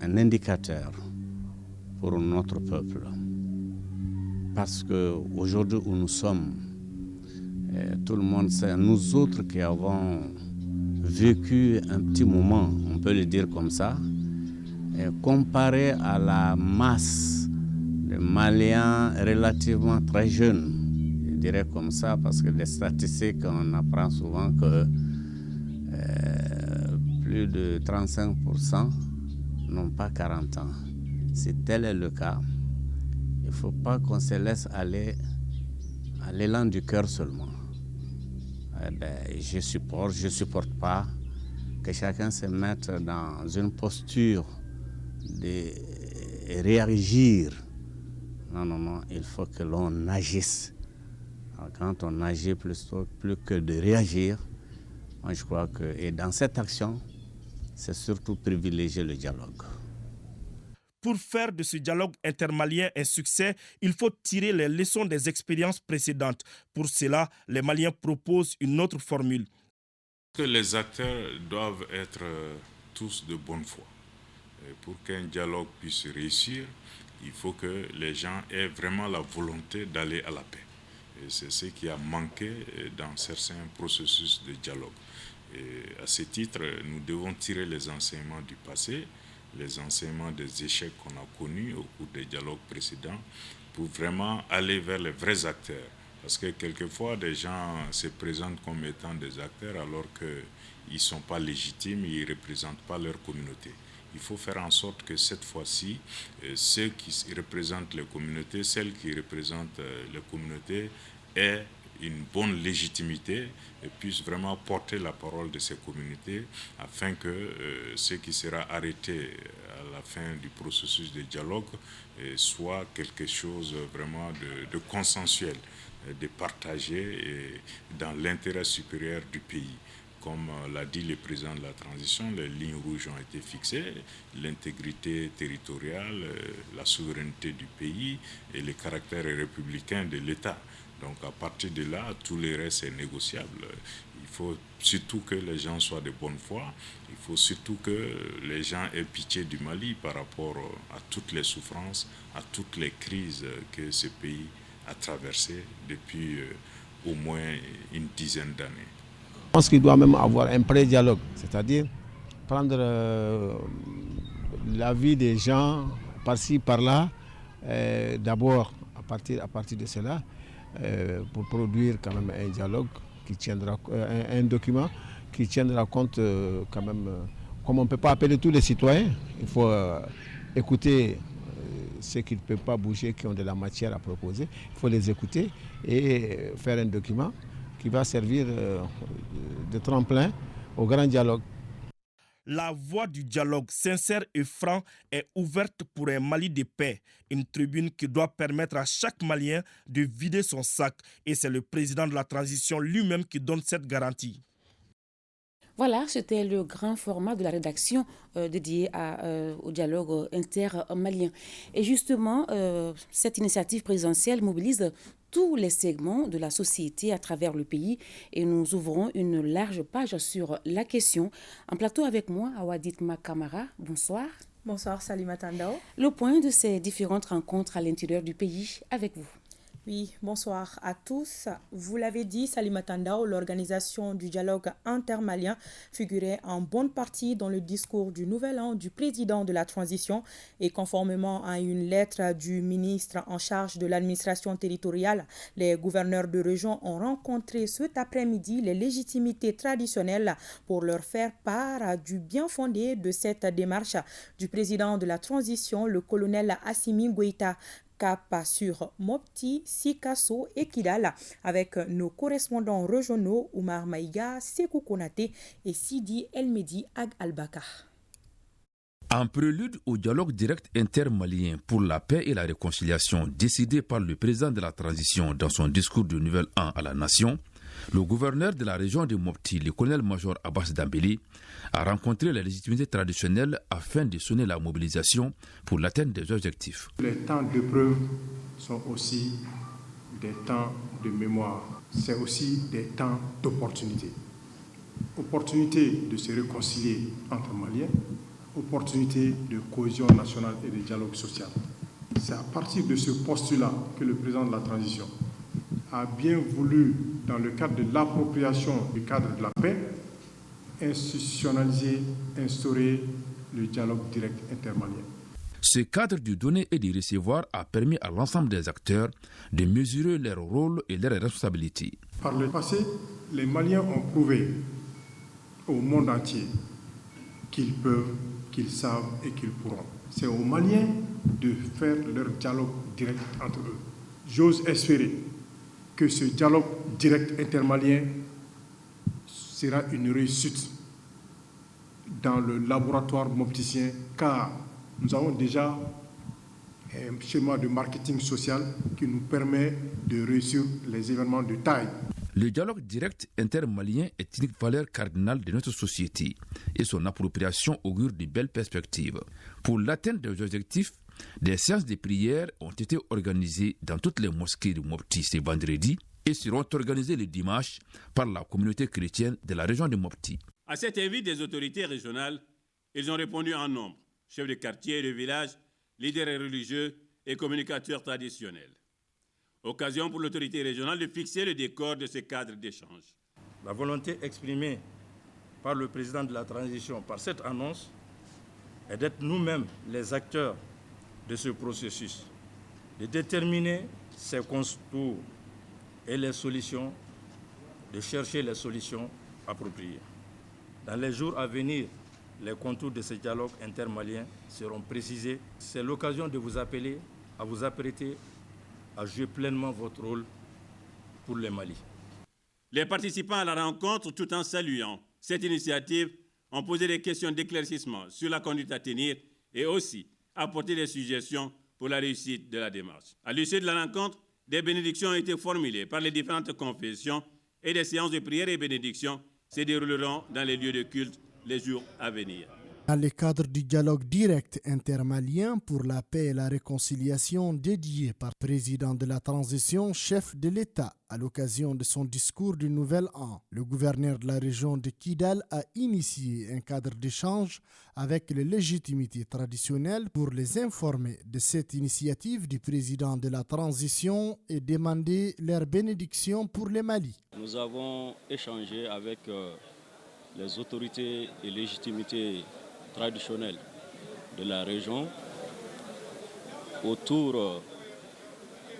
un indicateur pour notre peuple. Parce qu'aujourd'hui où nous sommes, tout le monde sait, nous autres qui avons vécu un petit moment, on peut le dire comme ça, comparé à la masse de Maliens relativement très jeunes, je dirais comme ça, parce que les statistiques, on apprend souvent que plus de 35% n'ont pas 40 ans. Si tel est le cas, il ne faut pas qu'on se laisse aller à l'élan du cœur seulement. Je supporte pas que chacun se mette dans une posture de réagir. Non, il faut que l'on agisse. Alors, quand on agit plus que de réagir, moi je crois que, et dans cette action, c'est surtout privilégier le dialogue. Pour faire de ce dialogue intermalien un succès, il faut tirer les leçons des expériences précédentes. Pour cela, les Maliens proposent une autre formule. Que les acteurs doivent être tous de bonne foi. Et pour qu'un dialogue puisse réussir, il faut que les gens aient vraiment la volonté d'aller à la paix. Et c'est ce qui a manqué dans certains processus de dialogue. Et à ce titre, nous devons tirer les enseignements du passé, les enseignements des échecs qu'on a connus au cours des dialogues précédents, pour vraiment aller vers les vrais acteurs. Parce que quelquefois, des gens se présentent comme étant des acteurs alors qu'ils ne sont pas légitimes, ils ne représentent pas leur communauté. Il faut faire en sorte que cette fois-ci, ceux qui représentent les communautés, celles qui représentent les communautés aient une bonne légitimité et puissent vraiment porter la parole de ces communautés afin que ce qui sera arrêté à la fin du processus de dialogue soit quelque chose vraiment de consensuel, de partagé et dans l'intérêt supérieur du pays. Comme l'a dit le président de la transition, les lignes rouges ont été fixées, l'intégrité territoriale, la souveraineté du pays et le caractère républicain de l'État. Donc à partir de là, tout le reste est négociable. Il faut surtout que les gens soient de bonne foi. Il faut surtout que les gens aient pitié du Mali par rapport à toutes les souffrances, à toutes les crises que ce pays a traversées depuis au moins une dizaine d'années. Je pense qu'il doit même avoir un pré-dialogue, c'est-à-dire prendre l'avis des gens par-ci, par-là, d'abord à partir de cela, pour produire quand même un dialogue qui tiendra, un document qui tiendra compte quand même, comme on ne peut pas appeler tous les citoyens, il faut écouter ceux qui ne peuvent pas bouger, qui ont de la matière à proposer, il faut les écouter et faire un document qui va servir de tremplin au grand dialogue. La voie du dialogue sincère et franc est ouverte pour un Mali de paix, une tribune qui doit permettre à chaque Malien de vider son sac. Et c'est le président de la transition lui-même qui donne cette garantie. Voilà, c'était le grand format de la rédaction dédié au dialogue intermalien. Et justement, cette initiative présidentielle mobilise tous les segments de la société à travers le pays et nous ouvrons une large page sur la question. En plateau avec moi, Awadit Makamara, bonsoir. Bonsoir Salimata Ndao. Le point de ces différentes rencontres à l'intérieur du pays avec vous. Oui, bonsoir à tous. Vous l'avez dit, Salimata Ndao, l'organisation du dialogue intermalien figurait en bonne partie dans le discours du Nouvel An du président de la transition et conformément à une lettre du ministre en charge de l'administration territoriale, les gouverneurs de région ont rencontré cet après-midi les légitimités traditionnelles pour leur faire part du bien fondé de cette démarche du président de la transition, le colonel Assimi Goïta. Cap sur Mopti, Sikasso et Kidal avec nos correspondants régionaux Oumar Maïga, Sekou Konaté et Sidi El-Medi Ag Al-Bakar. En prélude au dialogue direct intermalien pour la paix et la réconciliation décidé par le président de la transition dans son discours de Nouvel An à la nation, le gouverneur de la région de Mopti, le colonel-major Abbas Dambélé, a rencontré la légitimité traditionnelle afin de sonner la mobilisation pour l'atteinte des objectifs. Les temps d'épreuve sont aussi des temps de mémoire, c'est aussi des temps d'opportunité. Opportunité de se réconcilier entre Maliens, opportunité de cohésion nationale et de dialogue social. C'est à partir de ce postulat que le président de la transition a bien voulu, dans le cadre de l'appropriation du cadre de la paix, institutionnaliser, instaurer le dialogue direct intermalien. Ce cadre du donner et du recevoir a permis à l'ensemble des acteurs de mesurer leur rôle et leurs responsabilités. Par le passé, les Maliens ont prouvé au monde entier qu'ils peuvent, qu'ils savent et qu'ils pourront. C'est aux Maliens de faire leur dialogue direct entre eux. J'ose espérer que ce dialogue direct intermalien sera une réussite dans le laboratoire mopticien, car nous avons déjà un schéma de marketing social qui nous permet de réussir les événements de taille. Le dialogue direct intermalien est une valeur cardinale de notre société et son appropriation augure de belles perspectives. Pour l'atteinte des objectifs, des séances de prière ont été organisées dans toutes les mosquées de Mopti ce vendredi et seront organisées le dimanche par la communauté chrétienne de la région de Mopti. À cet invite des autorités régionales, ils ont répondu en nombre, chefs de quartier et de village, leaders religieux et communicateurs traditionnels. Occasion pour l'autorité régionale de fixer le décor de ce cadre d'échange. La volonté exprimée par le président de la transition par cette annonce est d'être nous-mêmes les acteurs de ce processus, de déterminer ses contours et les solutions, de chercher les solutions appropriées. Dans les jours à venir, les contours de ce dialogue intermalien seront précisés. C'est l'occasion de vous appeler à vous apprêter à jouer pleinement votre rôle pour le Mali. Les participants à la rencontre, tout en saluant cette initiative, ont posé des questions d'éclaircissement sur la conduite à tenir et aussi apporté des suggestions pour la réussite de la démarche. À l'issue de la rencontre, des bénédictions ont été formulées par les différentes confessions et des séances de prière et bénédictions se dérouleront dans les lieux de culte les jours à venir. Dans le cadre du dialogue direct intermalien pour la paix et la réconciliation dédié par le président de la transition, chef de l'État, à l'occasion de son discours du Nouvel An, le gouverneur de la région de Kidal a initié un cadre d'échange avec les légitimités traditionnelles pour les informer de cette initiative du président de la transition et demander leur bénédiction pour le Mali. Nous avons échangé avec les autorités et légitimités traditionnelles de la région autour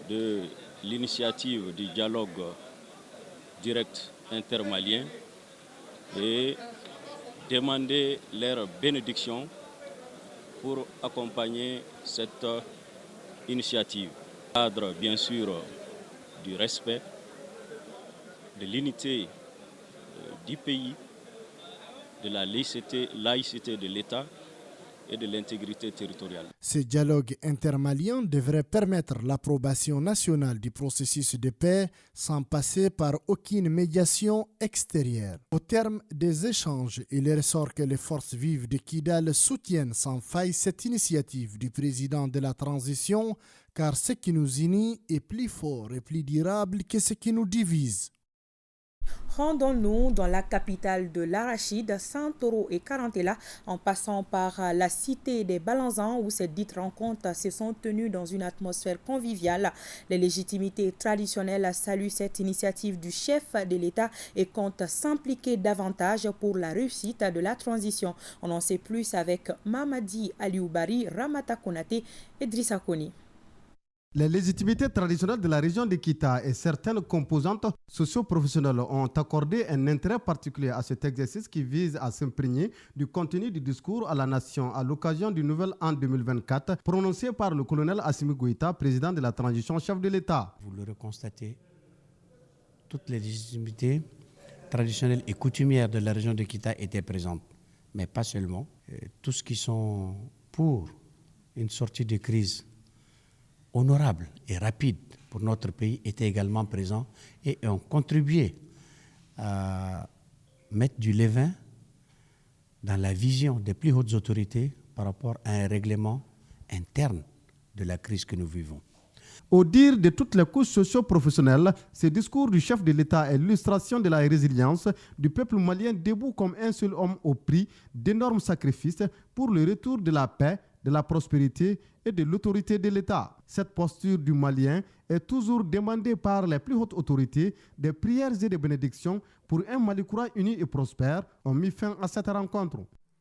de l'initiative du dialogue direct intermalien et demander leur bénédiction pour accompagner cette initiative. Cadre bien sûr du respect, de l'unité du pays, de la laïcité de l'État et de l'intégrité territoriale. Ce dialogue intermalien devrait permettre l'approbation nationale du processus de paix sans passer par aucune médiation extérieure. Au terme des échanges, il ressort que les forces vives de Kidal soutiennent sans faille cette initiative du président de la transition, car ce qui nous unit est plus fort et plus durable que ce qui nous divise. Rendons-nous dans la capitale de l'Arachide, Santoro et Carantela, en passant par la cité des Balanzans où ces dites rencontres se sont tenues dans une atmosphère conviviale. Les légitimités traditionnelles saluent cette initiative du chef de l'État et comptent s'impliquer davantage pour la réussite de la transition. On en sait plus avec Mamadi Alioubari, Ramata Konate et Drissa Koni. Les légitimités traditionnelles de la région de Kita et certaines composantes socio-professionnelles ont accordé un intérêt particulier à cet exercice qui vise à s'imprégner du contenu du discours à la nation à l'occasion du Nouvel An 2024 prononcé par le colonel Assimi Goïta, président de la transition, chef de l'État. Vous le constatez, toutes les légitimités traditionnelles et coutumières de la région de Kita étaient présentes, mais pas seulement. Tous qui sont pour une sortie de crise honorable et rapide pour notre pays étaient également présents et ont contribué à mettre du levain dans la vision des plus hautes autorités par rapport à un règlement interne de la crise que nous vivons. Au dire de toutes les couches socio-professionnelles, ce discours du chef de l'État est l'illustration de la résilience du peuple malien debout comme un seul homme au prix d'énormes sacrifices pour le retour de la paix, de la prospérité et de l'autorité de l'État. Cette posture du Malien est toujours demandée par les plus hautes autorités. Des prières et des bénédictions pour un Mali courant uni et prospère ont mis fin à cette rencontre.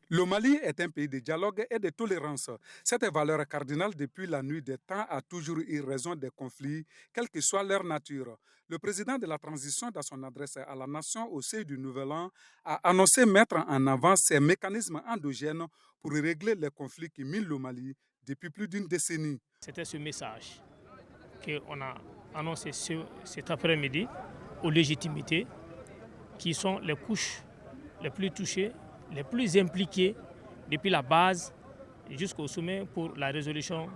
Le Mali est un pays de dialogue et de tolérance. Cette valeur cardinale depuis la nuit des temps a toujours eu raison des conflits, quelle que soit leur nature. Le président de la transition, dans son adresse à la nation au seuil du Nouvel An, a annoncé mettre en avant ces mécanismes endogènes pour régler les conflits qui minent le Mali depuis plus d'une décennie. C'était ce message qu'on a annoncé cet après-midi aux légitimités qui sont les couches les plus touchées, les plus impliqués depuis la base jusqu'au sommet pour la résolution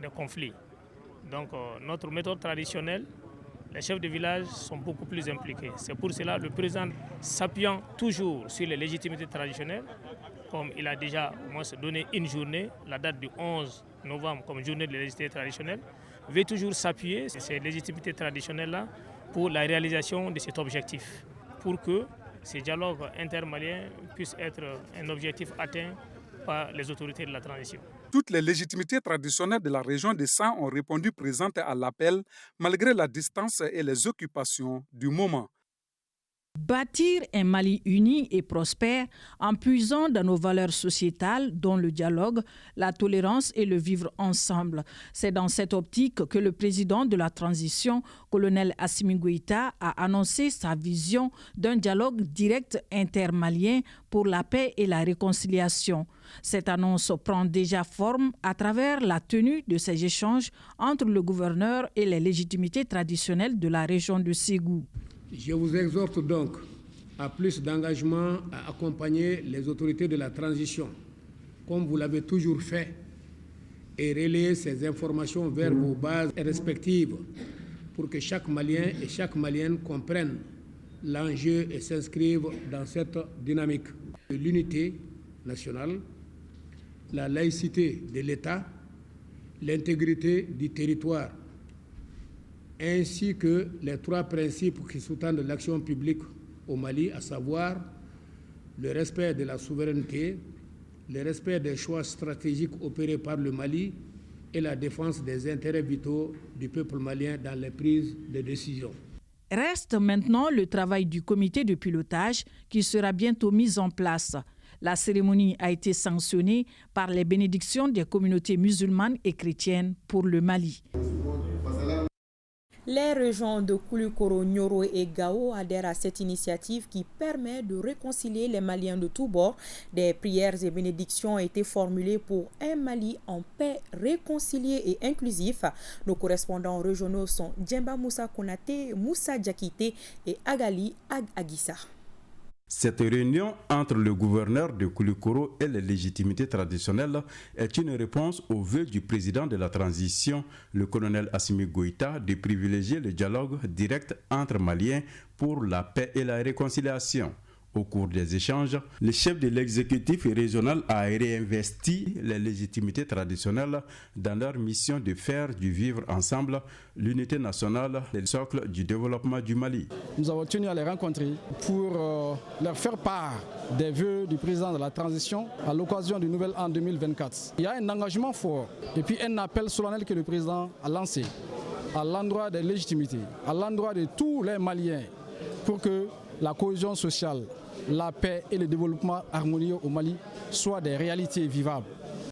des conflits. Donc notre méthode traditionnelle, les chefs de village sont beaucoup plus impliqués. C'est pour cela que le président, s'appuyant toujours sur les légitimités traditionnelles, comme il a déjà au moins donné une journée, la date du 11 novembre comme journée de la légitimité traditionnelle, veut toujours s'appuyer sur ces légitimités traditionnelles-là pour la réalisation de cet objectif, pour que ces dialogues intermaliens puissent être un objectif atteint par les autorités de la transition. Toutes les légitimités traditionnelles de la région de San ont répondu présentes à l'appel, malgré la distance et les occupations du moment. Bâtir un Mali uni et prospère en puisant dans nos valeurs sociétales, dont le dialogue, la tolérance et le vivre ensemble. C'est dans cette optique que le président de la transition, colonel Assimi Goïta, a annoncé sa vision d'un dialogue direct intermalien pour la paix et la réconciliation. Cette annonce prend déjà forme à travers la tenue de ces échanges entre le gouverneur et les légitimités traditionnelles de la région de Ségou. Je vous exhorte donc à plus d'engagement à accompagner les autorités de la transition, comme vous l'avez toujours fait, et relayer ces informations vers vos bases respectives pour que chaque Malien et chaque Malienne comprennent l'enjeu et s'inscrivent dans cette dynamique. L'unité nationale, la laïcité de l'État, l'intégrité du territoire, ainsi que les trois principes qui sous-tendent l'action publique au Mali, à savoir le respect de la souveraineté, le respect des choix stratégiques opérés par le Mali et la défense des intérêts vitaux du peuple malien dans les prises de décision. Reste maintenant le travail du comité de pilotage qui sera bientôt mis en place. La cérémonie a été sanctionnée par les bénédictions des communautés musulmanes et chrétiennes pour le Mali. Les régions de Koulikoro, Nioro et Gao adhèrent à cette initiative qui permet de réconcilier les Maliens de tous bords. Des prières et bénédictions ont été formulées pour un Mali en paix, réconcilié et inclusif. Nos correspondants régionaux sont Djemba Moussa Konate, Moussa Diakité et Agali Agissa. Cette réunion entre le gouverneur de Koulikoro et les légitimités traditionnelles est une réponse au vœu du président de la transition, le colonel Assimi Goïta, de privilégier le dialogue direct entre Maliens pour la paix et la réconciliation. Au cours des échanges, le chef de l'exécutif régional a réinvesti les légitimités traditionnelles dans leur mission de faire du vivre ensemble l'unité nationale, le socle du développement du Mali. Nous avons tenu à les rencontrer pour leur faire part des vœux du président de la transition à l'occasion du nouvel an 2024. Il y a un engagement fort et puis un appel solennel que le président a lancé à l'endroit des légitimités, à l'endroit de tous les Maliens pour que la cohésion sociale, la paix et le développement harmonieux au Mali soient des réalités vivables.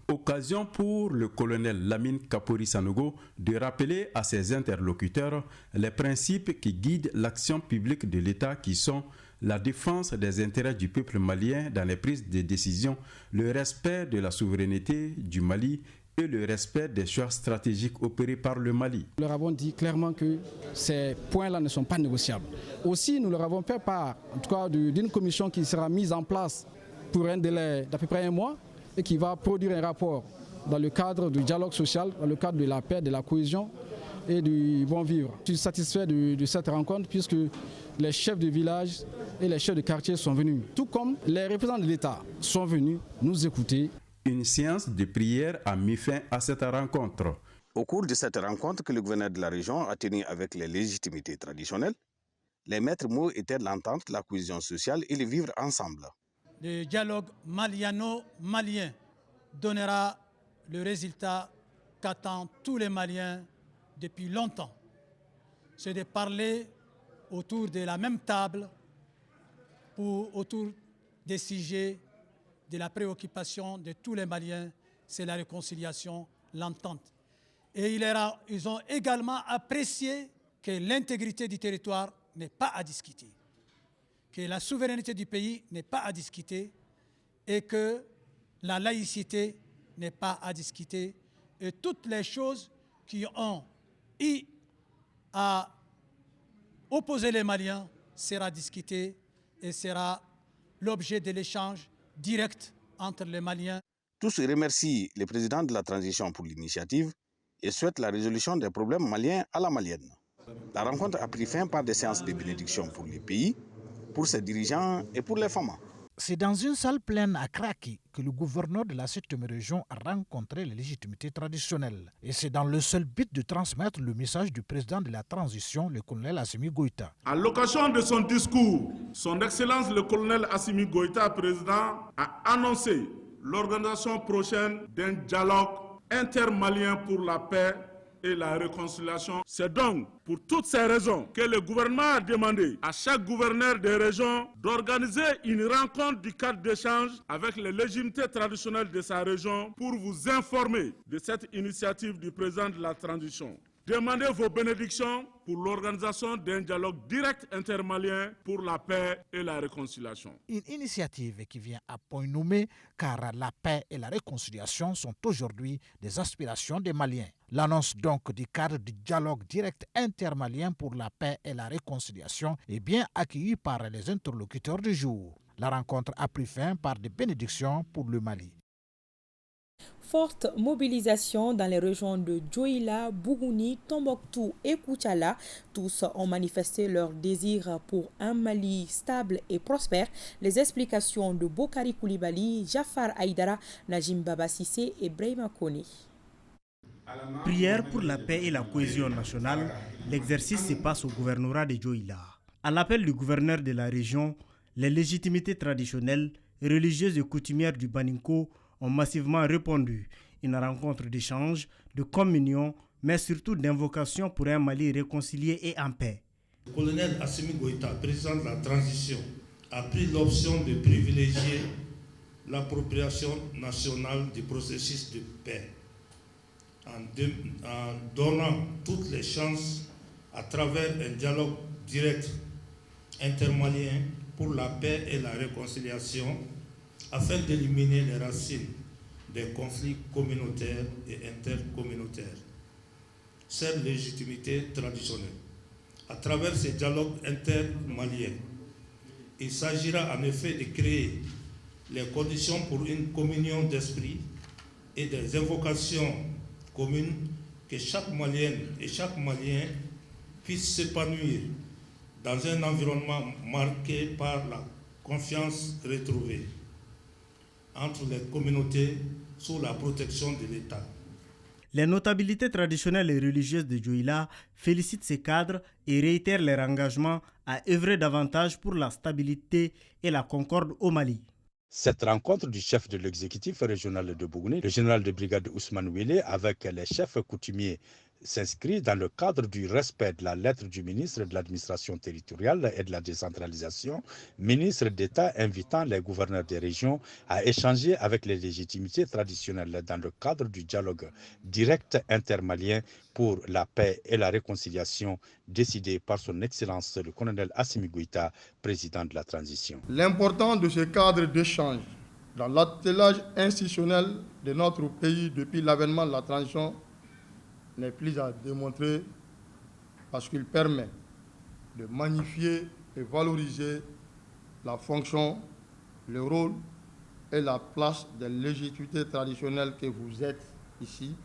Occasion pour le colonel Lamine Kapori Sanogo de rappeler à ses interlocuteurs les principes qui guident l'action publique de l'État qui sont la défense des intérêts du peuple malien dans les prises de décision, le respect de la souveraineté du Mali et le respect des choix stratégiques opérés par le Mali. Nous leur avons dit clairement que ces points-là ne sont pas négociables. Aussi, nous leur avons fait part, en tout cas, d'une commission qui sera mise en place pour un délai d'à peu près 1 mois et qui va produire un rapport dans le cadre du dialogue social, dans le cadre de la paix, de la cohésion et du bon vivre. Je suis satisfait de cette rencontre puisque les chefs de village et les chefs de quartier sont venus, tout comme les représentants de l'État sont venus nous écouter. Une séance de prière a mis fin à cette rencontre. Au cours de cette rencontre que le gouverneur de la région a tenue avec les légitimités traditionnelles, les maîtres mots étaient l'entente, la cohésion sociale et le vivre ensemble. Le dialogue maliano-malien donnera le résultat qu'attendent tous les Maliens depuis longtemps. C'est de parler autour de la même table autour des sujets de la préoccupation de tous les Maliens, c'est la réconciliation, l'entente. Et ils ont également apprécié que l'intégrité du territoire n'est pas à discuter, que la souveraineté du pays n'est pas à discuter et que la laïcité n'est pas à discuter. Et toutes les choses qui ont eu à opposer les Maliens sera discutées et sera l'objet de l'échange direct entre les Maliens. Tous remercient le président de la transition pour l'initiative et souhaitent la résolution des problèmes maliens à la malienne. La rencontre a pris fin par des séances de bénédiction pour les pays, pour ses dirigeants et pour les femmes. C'est dans une salle pleine à craquer que le gouverneur de la 7e région a rencontré les légitimités traditionnelles. Et c'est dans le seul but de transmettre le message du président de la transition, le colonel Assimi Goïta. À l'occasion de son discours, son Excellence le colonel Assimi Goïta, président, a annoncé l'organisation prochaine d'un dialogue intermalien pour la paix et la réconciliation. C'est donc pour toutes ces raisons que le gouvernement a demandé à chaque gouverneur des régions d'organiser une rencontre du cadre d'échange avec les légitimités traditionnelles de sa région pour vous informer de cette initiative du président de la transition. Demandez vos bénédictions pour l'organisation d'un dialogue direct intermalien pour la paix et la réconciliation. Une initiative qui vient à point nommé car la paix et la réconciliation sont aujourd'hui des aspirations des Maliens. L'annonce donc du cadre du dialogue direct intermalien pour la paix et la réconciliation est bien accueillie par les interlocuteurs du jour. La rencontre a pris fin par des bénédictions pour le Mali. Forte mobilisation dans les régions de Dioïla, Bougouni, Tombouctou et Koutiala. Tous ont manifesté leur désir pour un Mali stable et prospère. Les explications de Bokari Koulibaly, Jafar Aïdara, Najim Baba Sissé et Brahima Kone. Prière pour la paix et la cohésion nationale, l'exercice se passe au gouvernorat de Dioïla. À l'appel du gouverneur de la région, les légitimités traditionnelles, religieuses et coutumières du Baninko ont massivement répondu. Une rencontre d'échange, de communion, mais surtout d'invocation pour un Mali réconcilié et en paix. Le colonel Assimi Goïta, président de la transition, a pris l'option de privilégier l'appropriation nationale du processus de paix en donnant toutes les chances à travers un dialogue direct intermalien pour la paix et la réconciliation afin d'éliminer les racines des conflits communautaires et intercommunautaires. Cette légitimité traditionnelle. À travers ces dialogues intermaliens, il s'agira en effet de créer les conditions pour une communion d'esprit et des invocations communes que chaque Malienne et chaque Malien puisse s'épanouir dans un environnement marqué par la confiance retrouvée entre les communautés sous la protection de l'État. Les notabilités traditionnelles et religieuses de Dioïla félicitent ces cadres et réitèrent leur engagement à œuvrer davantage pour la stabilité et la concorde au Mali. Cette rencontre du chef de l'exécutif régional de Bougouni, le général de brigade Ousmane Ouélé, avec les chefs coutumiers, s'inscrit dans le cadre du respect de la lettre du ministre de l'administration territoriale et de la décentralisation, ministre d'État invitant les gouverneurs des régions à échanger avec les légitimités traditionnelles dans le cadre du dialogue direct intermalien pour la paix et la réconciliation décidé par son Excellence le colonel Assimi Goïta, président de la transition. L'importance de ce cadre d'échange dans l'attelage institutionnel de notre pays depuis l'avènement de la transition n'est plus à démontrer parce qu'il permet de magnifier et valoriser la fonction, le rôle et la place des légitimités traditionnelles que vous êtes ici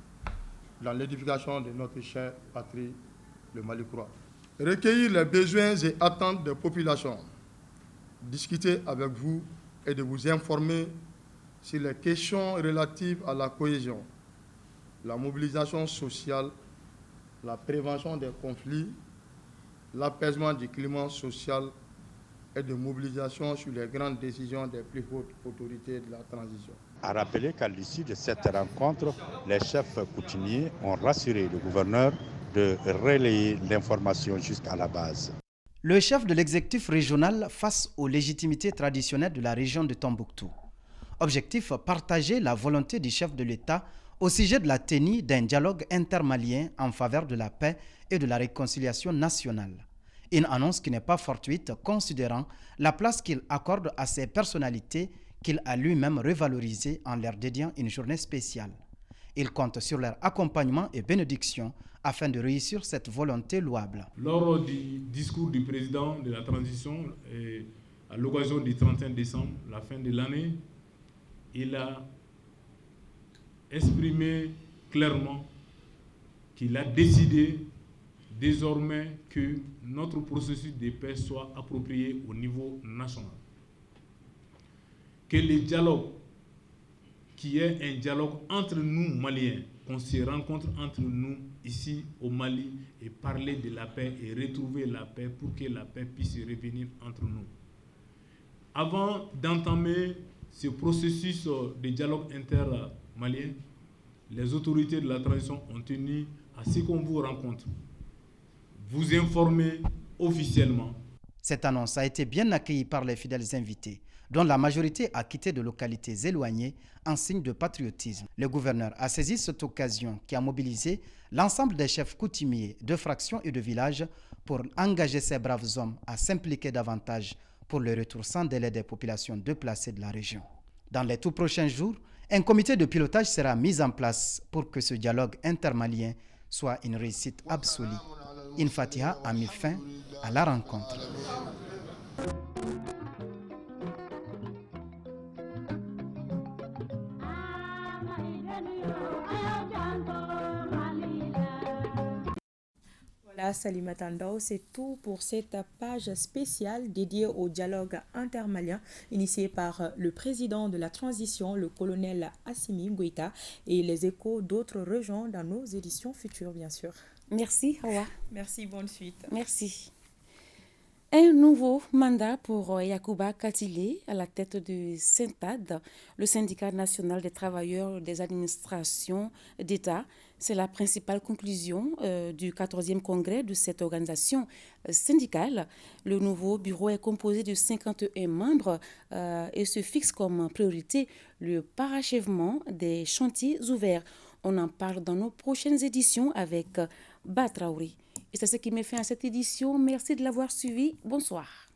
dans l'édification de notre chère patrie, le Mali-Croix. Recueillir les besoins et attentes des populations, discuter avec vous et de vous informer sur les questions relatives à la cohésion, la mobilisation sociale, la prévention des conflits, l'apaisement du climat social et de mobilisation sur les grandes décisions des plus hautes autorités de la transition. A rappeler qu'à l'issue de cette rencontre, les chefs coutumiers ont rassuré le gouverneur de relayer l'information jusqu'à la base. Le chef de l'exécutif régional face aux légitimités traditionnelles de la région de Tombouctou. Objectif, partager la volonté du chef de l'État au sujet de la tenue d'un dialogue intermalien en faveur de la paix et de la réconciliation nationale. Une annonce qui n'est pas fortuite considérant la place qu'il accorde à ces personnalités qu'il a lui-même revalorisées en leur dédiant une journée spéciale. Il compte sur leur accompagnement et bénédiction afin de réussir cette volonté louable. Lors du discours du président de la transition, et à l'occasion du 31 décembre, la fin de l'année, il a exprimé clairement qu'il a décidé désormais que notre processus de paix soit approprié au niveau national. Que le dialogue, qui est un dialogue entre nous Maliens, qu'on se rencontre entre nous ici au Mali et parler de la paix et retrouver la paix pour que la paix puisse revenir entre nous. Avant d'entamer ce processus de dialogue intermalien, les autorités de la transition ont tenu à ce qu'on vous rencontre, vous informer officiellement. Cette annonce a été bien accueillie par les fidèles invités, dont la majorité a quitté de localités éloignées en signe de patriotisme. Le gouverneur a saisi cette occasion qui a mobilisé l'ensemble des chefs coutumiers de fractions et de villages pour engager ces braves hommes à s'impliquer davantage pour le retour sans délai des populations déplacées de la région. Dans les tout prochains jours, un comité de pilotage sera mis en place pour que ce dialogue intermalien soit une réussite absolue. Une Fatiha a mis fin à la rencontre. Voilà, Salimata Ndao, c'est tout pour cette page spéciale dédiée au dialogue intermalien initié par le président de la transition, le colonel Assimi Goïta, et les échos d'autres régions dans nos éditions futures, bien sûr. Merci, Hawa. Merci, bonne suite. Merci. Un nouveau mandat pour Yacouba Katile à la tête du SYNTAD, le syndicat national des travailleurs des administrations d'État. C'est la principale conclusion du 14e congrès de cette organisation syndicale. Le nouveau bureau est composé de 51 membres et se fixe comme priorité le parachèvement des chantiers ouverts. On en parle dans nos prochaines éditions avec Batraouri. Et c'est ce qui met fin à cette édition. Merci de l'avoir suivi. Bonsoir.